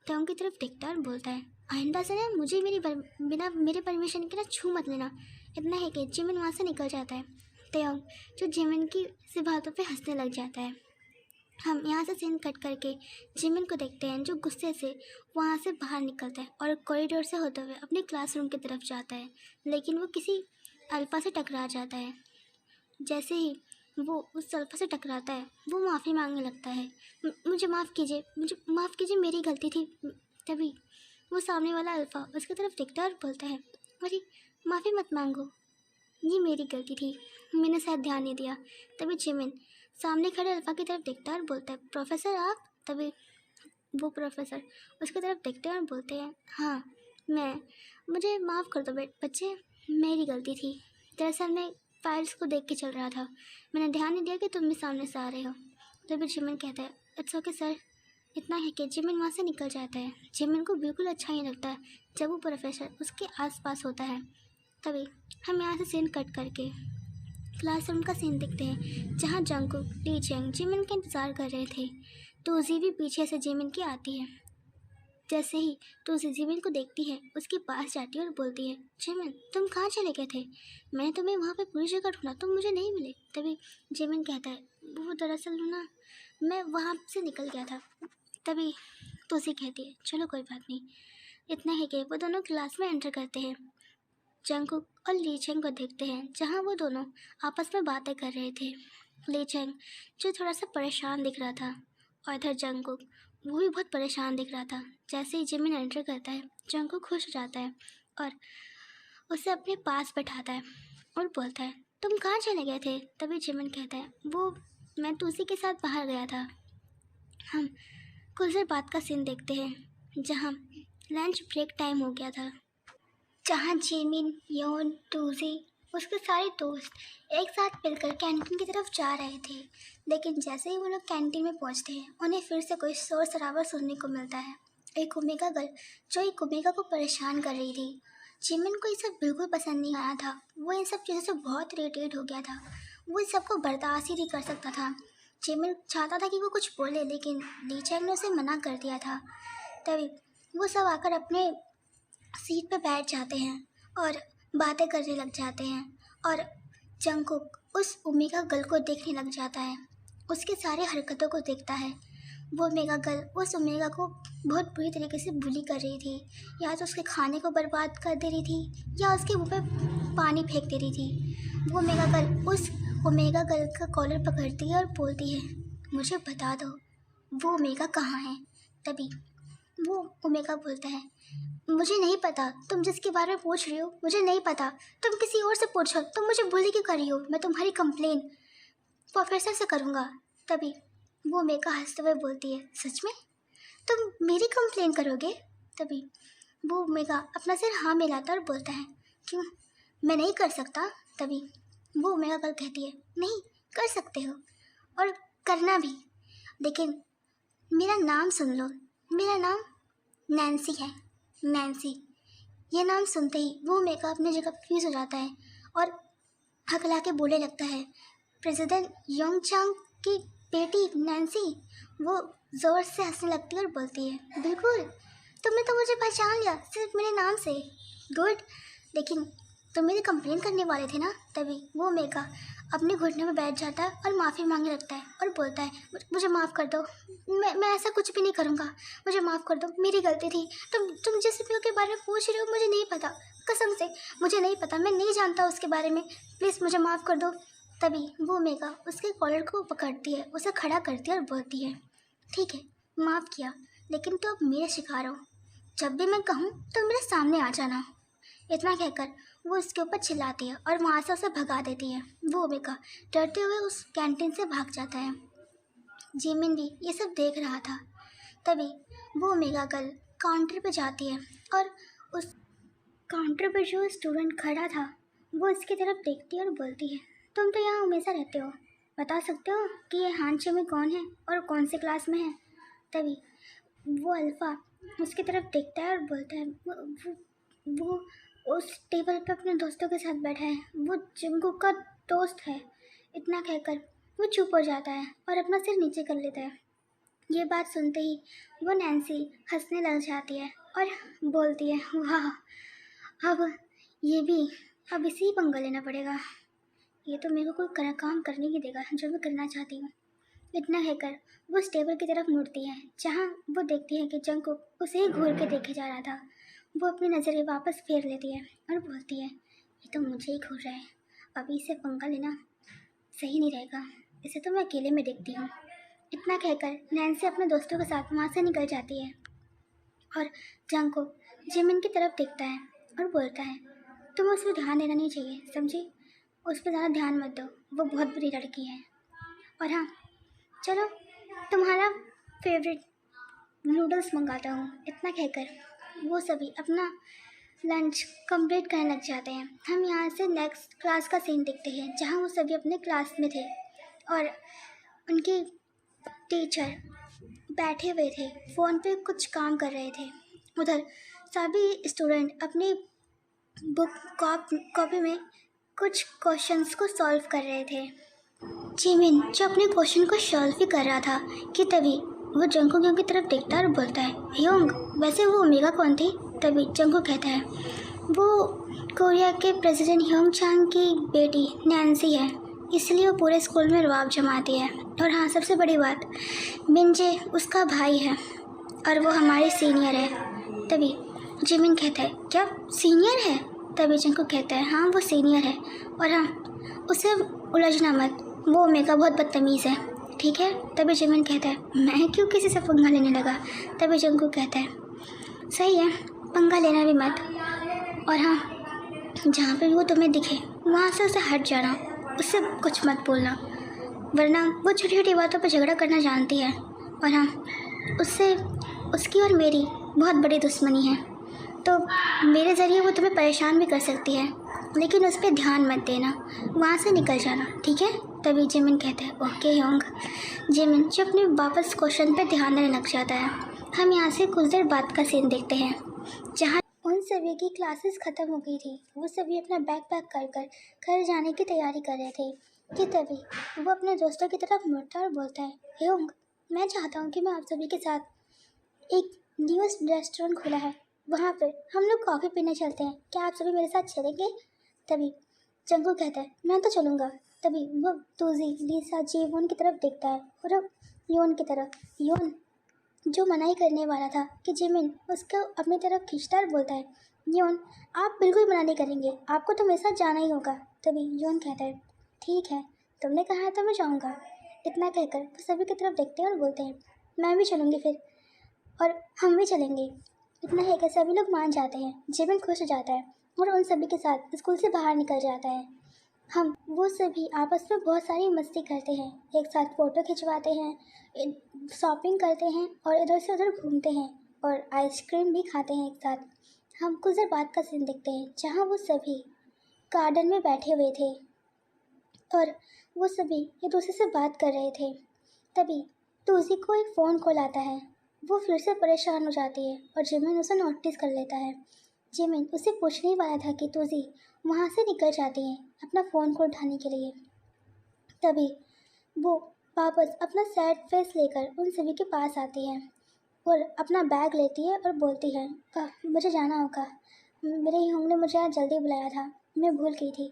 त्योंग की तरफ देखता है और बोलता है, आइंदा से ना मुझे बिना मेरे परमिशन के ना छू मत लेना। इतना है कि जिमिन वहाँ से निकल जाता है। त्योंग जो जिमिन की सी बातों पे हंसने लग जाता है। हम यहाँ से सीन कट करके जिमिन को देखते हैं जो गुस्से से वहाँ से बाहर निकलता है और कॉरिडोर से होते हुए अपने क्लासरूम की तरफ जाता है, लेकिन वो किसी अल्फा से टकरा जाता है। जैसे ही वो उस अल्फा से टकराता है वो माफ़ी मांगने लगता है, मुझे माफ़ कीजिए, मुझे माफ़ कीजिए, मेरी गलती थी। तभी वो सामने वाला अल्फा उसकी तरफ देखता है और बोलता है, अरे माफ़ी मत मांगो, ये मेरी गलती थी, मैंने शायद ध्यान नहीं दिया। तभी जिमिन सामने खड़े अल्फा की तरफ देखता है और बोलता है, प्रोफेसर आप? तभी वो प्रोफेसर उसकी तरफ देखते हैं और बोलते हैं, हाँ मैं, मुझे माफ़ कर दो बच्चे, मेरी गलती थी। दरअसल मैं फाइल्स को देख के चल रहा था, मैंने ध्यान नहीं दिया कि तुम भी सामने से आ रहे हो। तभी जिमिन कहता है, इट्स ओके सर। इतना है कि जिमिन वहाँ से निकल जाता है। जिमिन को बिल्कुल अच्छा नहीं लगता जब वो प्रोफेसर उसके आसपास होता है। तभी हम यहाँ से सीन कट करके क्लासरूम का सीन देखते हैं, जहाँ जंगकुक, ली चेंग जिमिन का इंतज़ार कर रहे थे। तूजी भी पीछे से जिमिन की आती है। जैसे ही तूजी जिमिन को देखती है, उसके पास जाती है और बोलती है, जिमिन तुम कहाँ चले गए थे? मैंने तुम्हें वहाँ पे पूरी जगह ढूंढा, तुम मुझे नहीं मिले। तभी जिमिन कहता है, वो दरअसल ना मैं वहाँ से निकल गया था। तभी तूजी कहती है, चलो कोई बात नहीं। इतना है कि वो दोनों क्लास में एंटर करते हैं। जंगकुक और ली चेंग को देखते हैं, जहाँ वो दोनों आपस में बातें कर रहे थे। ली चेंग जो थोड़ा सा परेशान दिख रहा था, और इधर जंगकुक वो भी बहुत परेशान दिख रहा था। जैसे ही जिमिन एंटर करता है, जंगकुक खुश हो जाता है और उसे अपने पास बैठाता है और बोलता है, तुम कहाँ चले गए थे? तभी जिमिन कहता है, वो मैं तुलसी के साथ बाहर गया था। हम कुछ देर बाद का सीन देखते हैं, जहाँ लंच ब्रेक टाइम हो गया था, जहाँ जिमिन, योन, टूजी उसके सारे दोस्त एक साथ मिलकर कैंटीन की तरफ जा रहे थे। लेकिन जैसे ही वो लोग कैंटीन में पहुंचते हैं, उन्हें फिर से कोई शोर शराबा सुनने को मिलता है। एक ओमेगा गर्ल जो एक ओमेगा को परेशान कर रही थी। जिमिन को ये सब बिल्कुल पसंद नहीं आया था। वो इन सब चीज़ों से बहुत इरिटेट हो गया था। वो इस सबको बर्दाश्त ही नहीं कर सकता था। जिमिन चाहता था कि वो कुछ बोले, लेकिन ली चैंग ने उसे मना कर दिया था। तभी वो सब आकर अपने सीट पर बैठ जाते हैं और बातें करने लग जाते हैं। और जंगकुक उस ओमेगा गर्ल को देखने लग जाता है, उसके सारे हरकतों को देखता है। वो ओमेगा गर्ल उस ओमेगा को बहुत बुरी तरीके से बुली कर रही थी, या तो उसके खाने को बर्बाद कर दे रही थी या उसके मुंह पे पानी फेंक दे रही थी। वो ओमेगा गर्ल उस ओमेगा गर्ल का कॉलर पकड़ती है और बोलती है, मुझे बता दो वो ओमेगा कहाँ है। तभी वो ओमेगा बोलता है, मुझे नहीं पता, तुम जिसके बारे में पूछ रही हो मुझे नहीं पता, तुम किसी और से पूछो, तुम मुझे बुली क्यों कर रही हो? मैं तुम्हारी कंप्लेन प्रोफेसर से करूँगा। तभी वो ओमेगा हंसते हुए बोलती है, सच में तुम मेरी कंप्लेन करोगे? तभी वो ओमेगा अपना सिर हाँ मिलाता और बोलता है, क्यों मैं नहीं कर सकता? तभी वो ओमेगा कल कहती है, नहीं कर सकते हो और करना भी, लेकिन मेरा नाम सुन लो, मेरा नाम नैन्सी है। नैन्सी ये नाम सुनते ही वो ओमेगा अपनी जगह फ्रीज हो जाता है और हकला के बोलने लगता है, प्रेसिडेंट योंगचांग की बेटी नैन्सी। वो ज़ोर से हंसने लगती है और बोलती है, बिल्कुल तुमने तो मुझे पहचान लिया सिर्फ मेरे नाम से, गुड, लेकिन तुम मेरी कंप्लेन करने वाले थे ना? तभी वो ओमेगा अपने घुटने में बैठ जाता है और माफ़ी मांगने लगता है और बोलता है, मुझे माफ़ कर दो, मैं ऐसा कुछ भी नहीं करूँगा, मुझे माफ़ कर दो, मेरी गलती थी। तुम जिस व्यू के बारे में पूछ रहे हो मुझे नहीं पता, कसम से मुझे नहीं पता, मैं नहीं जानता उसके बारे में, प्लीज़ मुझे माफ़ कर दो। तभी वो ओमेगा उसके कॉलर को पकड़ती है, उसे खड़ा करती है और बोलती है, ठीक है माफ़ किया, लेकिन तो अब मेरे शिकार हो, जब भी मैं कहूँ तो मेरे सामने आ जाना। इतना कहकर वो उसके ऊपर चिल्लाती है और वहाँ से उसे भगा देती है। वो ओमेगा डरते हुए उस कैंटीन से भाग जाता है। जिमिन भी ये सब देख रहा था। तभी वो ओमेगा गर्ल काउंटर पे जाती है और उस काउंटर पर जो स्टूडेंट खड़ा था वो उसकी तरफ देखती है और बोलती है, तुम तो यहाँ हमेशा रहते हो, बता सकते हो कि ये हानचे में कौन है और कौन से क्लास में है? तभी वो अल्फ़ा उसकी तरफ देखता है और बोलता है, वो उस टेबल पे अपने दोस्तों के साथ बैठा है, वो जंगकुक का दोस्त है। इतना कहकर वो चुप हो जाता है और अपना सिर नीचे कर लेता है। ये बात सुनते ही वो नैन्सी हंसने लग जाती है और बोलती है, वाह, अब इसे ही पंगा लेना पड़ेगा, ये तो मेरे को कोई काम करने ही देगा जो मैं करना चाहती हूँ। इतना कहकर वो उस टेबल की तरफ मुड़ती है, जहाँ वो देखती है कि जंगकुक उसे ही घूर के देखे जा रहा था। वो अपनी नज़रें वापस फेर लेती है और बोलती है, ये तो मुझे ही घूर रहा है, अभी इसे पंगा लेना सही नहीं रहेगा, इसे तो मैं अकेले में देखती हूँ। इतना कहकर नैन्सी अपने दोस्तों के साथ वहाँ से निकल जाती है और जंगकुक जिमिन की तरफ देखता है और बोलता है, तुम्हें उस पर ध्यान देना नहीं चाहिए, समझी? उस पर ज़्यादा ध्यान मत दो, वो बहुत बुरी लड़की है। और हाँ, चलो तुम्हारा फेवरेट नूडल्स मंगाता हूँ। इतना कहकर वो सभी अपना लंच कंप्लीट करने लग जाते हैं। हम यहाँ से नेक्स्ट क्लास का सीन देखते हैं, जहाँ वो सभी अपने क्लास में थे और उनकी टीचर बैठे हुए थे, फ़ोन पे कुछ काम कर रहे थे। उधर सभी स्टूडेंट अपनी बुक कॉपी में कुछ क्वेश्चंस को सॉल्व कर रहे थे। जिमिन जो अपने क्वेश्चन को सॉल्व ही कर रहा था कि तभी वो जंगकुक की तरफ देखता है और बोलता है, योंग वैसे वो ओमेगा कौन थी? तभी जंगकुक कहता है, वो कोरिया के प्रेसिडेंट ह्योंग चांग की बेटी नैन्सी है, इसलिए वो पूरे स्कूल में रुआब जमाती है। और हाँ, सबसे बड़ी बात, मिनजे उसका भाई है और वो हमारी सीनियर है। तभी जिमिन कहता है, क्या सीनियर है? तभी जंगकुक कहता है, हाँ वो सीनियर है, और हाँ उसे उलझना मत, वो ओमेगा बहुत बदतमीज़ है, ठीक है? तभी जिमिन कहता है, मैं क्यों किसी से पंगा लेने लगा? तभी जंगकुक कहता है, सही है, पंगा लेना भी मत, और हाँ जहाँ पे भी वो तुम्हें दिखे वहाँ से उसे हट जाना, उससे कुछ मत बोलना, वरना वो छोटी छोटी बातों पर झगड़ा करना जानती है। और हाँ, उससे उसकी और मेरी बहुत बड़ी दुश्मनी है, तो मेरे ज़रिए वो तुम्हें परेशान भी कर सकती है, लेकिन उस पर ध्यान मत देना, वहाँ से निकल जाना, ठीक है? तभी जिमिन कहता है, ओके ह्योंग। जिमिन जो अपने वापस क्वेश्चन पे ध्यान देने लग जाता है। हम यहाँ से कुछ देर बाद का सीन देखते हैं, जहाँ उन सभी की क्लासेस ख़त्म हो गई थी। वो सभी अपना बैग पैक कर कर घर जाने की तैयारी कर रहे थे कि तभी वो अपने दोस्तों की तरफ मुड़ता और बोलता है, ह्योंग मैं चाहता हूँ कि मैं आप सभी के साथ एक न्यू रेस्टोरेंट खुला है, वहाँ पर हम लोग कॉफ़ी पीने चलते हैं, क्या आप सभी मेरे साथ चलेंगे? तभी जंगकुक कहता है, मैं तो चलूँगा। तभी वो तूजी, लीसा, जीवोन की तरफ देखता है और योन की तरफ, योन जो मना ही करने वाला था कि जिमिन उसको अपनी तरफ खींचता और बोलता है, योन आप बिल्कुल मना नहीं करेंगे, आपको तो मेरे साथ जाना ही होगा। तभी योन कहता है, ठीक है, तुमने कहा है तो मैं जाऊँगा। इतना कहकर वो सभी की तरफ देखते हैं और बोलते हैं, मैं भी चलूँगी फिर, और हम भी चलेंगे। इतना कहकर सभी लोग मान जाते हैं। जिमिन खुश हो जाता है और उन सभी के साथ स्कूल से बाहर निकल जाता है। हम वो सभी आपस में बहुत सारी मस्ती करते हैं, एक साथ फ़ोटो खिंचवाते हैं, शॉपिंग करते हैं और इधर से उधर घूमते हैं और आइसक्रीम भी खाते हैं एक साथ। हम कुछ देर बाद का सीन देखते हैं, जहाँ वो सभी गार्डन में बैठे हुए थे और वो सभी एक दूसरे से बात कर रहे थे। तभी तूजी को एक फ़ोन कॉल आता है। वो फिर से परेशान हो जाती है और जिमिन उसे नोटिस कर लेता है। जिमिन उसे पूछने ही वाला था कि तूजी वहाँ से निकल जाती है अपना फ़ोन को उठाने के लिए। तभी वो वापस अपना सैड फेस लेकर उन सभी के पास आती है और अपना बैग लेती है और बोलती है, मुझे जाना होगा, मेरे ह्योंग ने मुझे आज जल्दी बुलाया था, मैं भूल गई थी,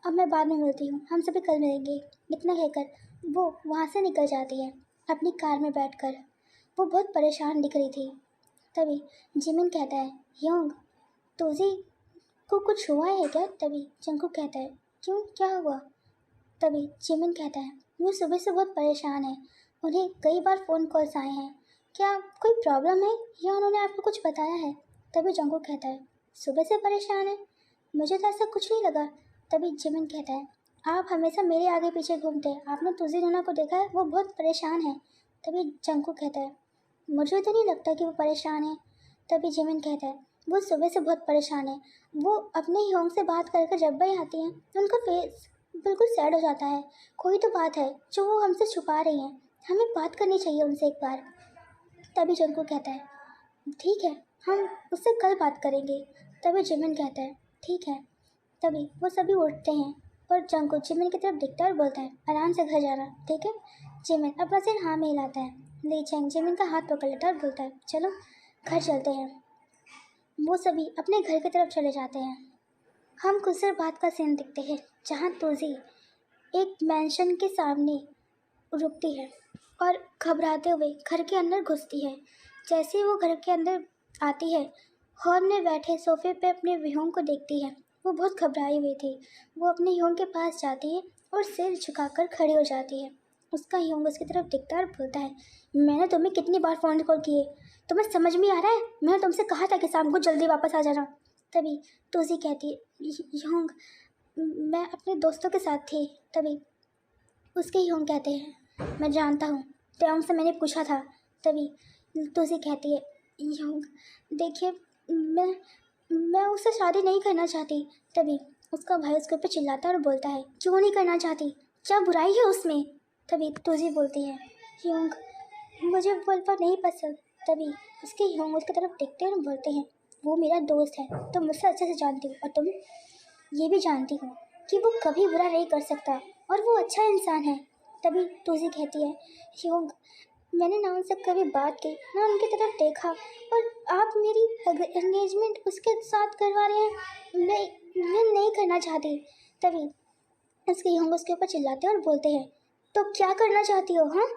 अब मैं बाद में मिलती हूँ, हम सभी कल मिलेंगे। इतना कहकर वो वहाँ से निकल जाती है अपनी कार में बैठकर। वो बहुत परेशान दिख रही थी। तभी जिमिन कहता है, ह्योंग तोजी को कुछ हुआ है क्या? तभी जंगकुक कहता है, क्यों, क्या हुआ? तभी जिमिन कहता है, वो सुबह से बहुत परेशान है, उन्हें कई बार फ़ोन कॉल्स आए हैं, क्या कोई प्रॉब्लम है या उन्होंने आपको कुछ बताया है? तभी जंगकुक कहता है, सुबह से परेशान है, मुझे तो ऐसा कुछ नहीं लगा। तभी जिमिन कहता है, आप हमेशा मेरे आगे पीछे घूमते हैं, आपने तुजी नोना को देखा है, वो बहुत परेशान है। तभी जंगकुक कहता है, मुझे तो नहीं लगता कि वो परेशान है। तभी जिमिन कहता है, वो सुबह से बहुत परेशान है, वो अपने ह्योंग से बात करके जब भी आती हैं उनका फेस बिल्कुल सैड हो जाता है, कोई तो बात है जो वो हमसे छुपा रही हैं, हमें बात करनी चाहिए उनसे एक बार। तभी जंगकुक कहता है, ठीक है, हम उससे कल बात करेंगे। तभी जिमिन कहता है, ठीक है। तभी वो सभी उठते हैं और जंगकुक जिमिन की तरफ दिखता है और बोलता है, आराम से घर जाना, ठीक है? जिमिन अपना सिर हाँ में हिलाता है। ली चैंग जिमिन का हाथ पकड़ लेता है और बोलता है, चलो घर चलते हैं। वो सभी अपने घर की तरफ चले जाते हैं। हम कुछ देर बाद का सीन देखते हैं, जहाँ तोजी एक मैंशन के सामने रुकती है और घबराते हुए घर के अंदर घुसती है। जैसे ही वो घर के अंदर आती है, हॉल में बैठे सोफे पे अपने ह्योंग को देखती है। वो बहुत घबराई हुई थी। वो अपने ह्योंग के पास जाती है और सिर झुकाकर खड़ी हो जाती है। उसका ह्योंग उसकी तरफ दिखता है और बोलता है, मैंने तुम्हें कितनी बार फ़ोन कॉल किए, तुम्हें समझ में आ रहा है? मैंने तुमसे कहा था कि शाम को जल्दी वापस आ जाना। तभी तोजी कहती है, ह्योंग मैं अपने दोस्तों के साथ थी। तभी उसके ह्योंग कहते हैं, मैं जानता हूँ, त्योंग से मैंने पूछा था। तभी तुझे कहती है, ह्योंग देखिए, मैं उससे शादी नहीं करना चाहती। तभी उसका भाई उसके ऊपर चिल्लाता है और बोलता है, क्यों नहीं करना चाहती, क्या बुराई है उसमें? तभी तुझे बोलती है, ह्योंग मुझे वल्फा नहीं पसंद। तभी उसके ह्योंग उसकी तरफ देखते हैं और बोलते हैं, वो मेरा दोस्त है, तुम मुझसे अच्छे से जानती हो, और तुम ये भी जानती हो कि वो कभी बुरा नहीं कर सकता और वो अच्छा इंसान है। तभी तुलसी कहती है, योग, मैंने ना उनसे कभी बात की, ना उनकी तरफ देखा, और आप मेरी एंगेजमेंट उसके साथ करवा रहे हैं। मैं नहीं करना चाहती। तभी उसके योग उसके ऊपर चिल्लाते हैं और बोलते हैं, तो क्या करना चाहती हो? हाँ,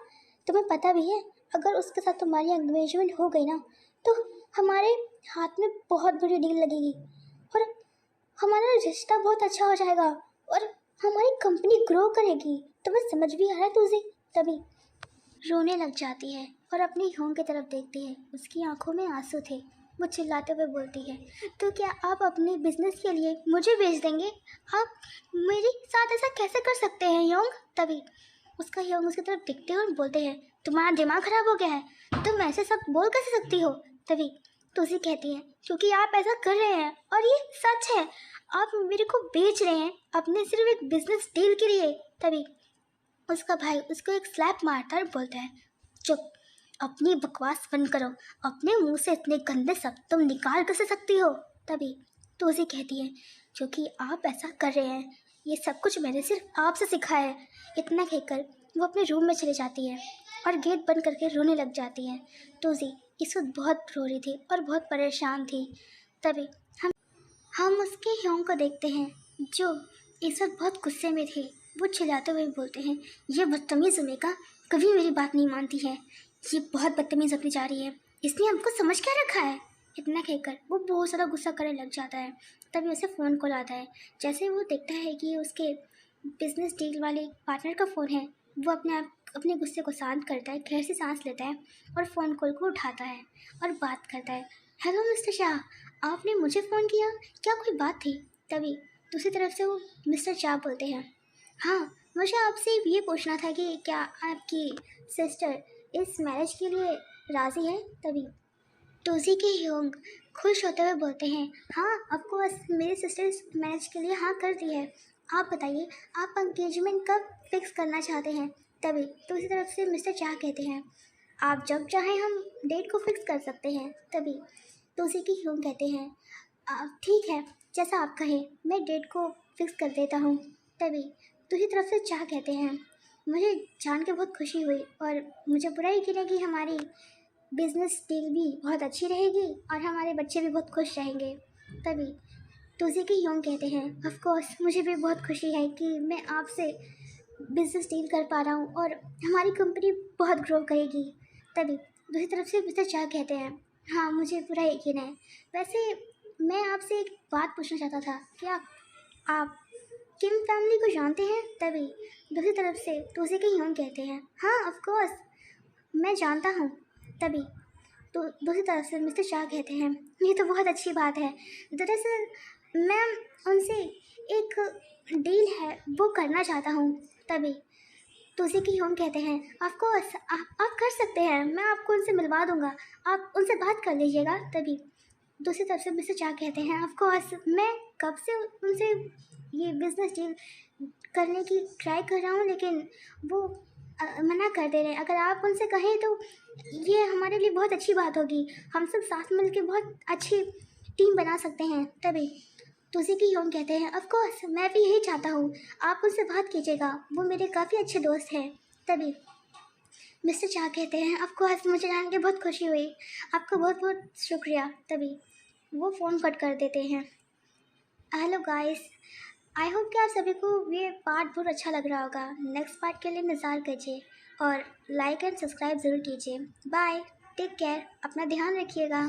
तुम्हें पता भी है अगर उसके साथ तुम्हारी एंगेजमेंट हो गई ना तो हमारे हाथ में बहुत बड़ी डील लगेगी और हमारा रिश्ता बहुत अच्छा हो जाएगा और हमारी कंपनी ग्रो करेगी। तुम्हें समझ भी आ रहा है तुझे? तभी रोने लग जाती है और अपनी ह्योंग की तरफ देखती है। उसकी आंखों में आंसू थे। वो चिल्लाते हुए बोलती है, तो क्या आप अपने बिजनेस के लिए मुझे बेच देंगे? आप मेरे साथ ऐसा कैसे कर सकते हैं ह्योंग? तभी उसका ह्योंग उसकी तरफ देखते हैं और बोलते हैं, तुम्हारा दिमाग खराब हो गया है, तुम ऐसे सब बोल कैसे सकती हो? तभी तुलसी कहती है, क्योंकि आप ऐसा कर रहे हैं और ये सच है, आप मेरे को बेच रहे हैं अपने सिर्फ एक बिजनेस डील के लिए। तभी उसका भाई उसको एक स्लैप मारता है और बोलता है, चुप, अपनी बकवास बंद करो, अपने मुंह से इतने गंदे शब्द तुम निकाल कैसे सकती हो? तभी तुलसी कहती है, क्योंकि आप ऐसा कर रहे हैं, ये सब कुछ मैंने सिर्फ आपसे सीखा है। इतना कहकर वो अपने रूम में चली जाती है और गेट बंद करके रोने लग जाती है। तुलसी इस वक्त बहुत रो रही थी और बहुत परेशान थी। तभी हम उसके ह्योंग को देखते हैं जो इस वक्त बहुत गुस्से में थे। वो चिल्लाते हुए बोलते हैं, ये बदतमीज़ उमेगा कभी मेरी बात नहीं मानती है, ये बहुत बदतमीज़ अपनी जा रही है, इसने हमको समझ क्या रखा है? इतना कहकर वो बहुत ज़्यादा गुस्सा करने लग जाता है। तभी उसे फ़ोन कॉल आता है। जैसे वो देखता है कि उसके बिजनेस डील वाले पार्टनर का फ़ोन है, वो अपने गुस्से को शांत करता है, गहरी सी सांस लेता है और फ़ोन कॉल को उठाता है और बात करता है। हेलो मिस्टर शाह, आपने मुझे फ़ोन किया, क्या कोई बात थी? तभी दूसरी तरफ से वो मिस्टर शाह बोलते हैं, हाँ, मुझे आपसे ये पूछना था कि क्या आपकी सिस्टर इस मैरिज के लिए राज़ी है? तभी तुलसी के ह्योंग खुश होते हुए बोलते हैं, हाँ ऑफकोर्स, मेरी सिस्टर इस मैरिज के लिए हाँ कर दी है। आप बताइए, आप एंगेजमेंट कब फिक्स करना चाहते हैं? तभी दूसरी तरफ से मिस्टर चाह कहते हैं, आप जब चाहें हम डेट को फिक्स कर सकते हैं। तभी तुलसी की ह्योंग कहते हैं, ठीक है, जैसा आप कहें, मैं डेट को फिक्स कर देता हूँ। तभी दूसरी तरफ से चाह कहते हैं, मुझे जान के बहुत खुशी हुई और मुझे पूरा यकीन है कि हमारी बिजनेस डील भी बहुत अच्छी रहेगी और हमारे बच्चे भी बहुत खुश रहेंगे। तभी तुलसी की ह्योंग कहते हैं, ऑफ कोर्स, मुझे भी बहुत खुशी है कि मैं आपसे बिजनेस डील कर पा रहा हूँ और हमारी कंपनी बहुत ग्रो करेगी। तभी दूसरी तरफ से मिस्टर चाह कहते हैं, हाँ मुझे पूरा यकीन है। वैसे मैं आपसे एक बात पूछना चाहता था, क्या आप किम फैमिली को जानते हैं? तभी दूसरी तरफ से तुलसी के ह्योंग कहते हैं, हाँ ऑफ कोर्स, मैं जानता हूँ। तभी तो दूसरी तरफ से मिस्टर शाह कहते हैं, ये तो बहुत अच्छी बात है, दरअसल मैं उनसे एक डील है वो करना चाहता हूँ। तभी तुलसी की ह्योंग कहते हैं, ऑफ कोर्स, आप कर सकते हैं, मैं आपको उनसे मिलवा दूंगा, आप उनसे बात कर लीजिएगा। तभी दूसरी तरफ से मिस्टर चाह कहते हैं, ऑफ कोर्स, मैं कब से उनसे ये बिजनेस डील करने की ट्राई कर रहा हूँ, लेकिन वो मना कर दे रहे हैं। अगर आप उनसे कहें तो ये हमारे लिए बहुत अच्छी बात होगी, हम सब साथ मिलकर बहुत अच्छी टीम बना सकते हैं। तभी तुलसी की ह्योंग कहते हैं, ऑफ कोर्स, मैं भी यही चाहता हूँ, आप उनसे बात कीजिएगा, वो मेरे काफ़ी अच्छे दोस्त हैं। तभी मिस्टर चाह कहते हैं, ऑफ कोर्स, मुझे जान के बहुत खुशी हुई, आपका बहुत बहुत शुक्रिया। तभी वो फ़ोन कट कर देते हैं। हेलो गाइस, आई होप कि आप सभी को ये पार्ट बहुत अच्छा लग रहा होगा। नेक्स्ट पार्ट के लिए इंतज़ार कीजिए और लाइक एंड सब्सक्राइब ज़रूर कीजिए। बाय, टेक केयर, अपना ध्यान रखिएगा।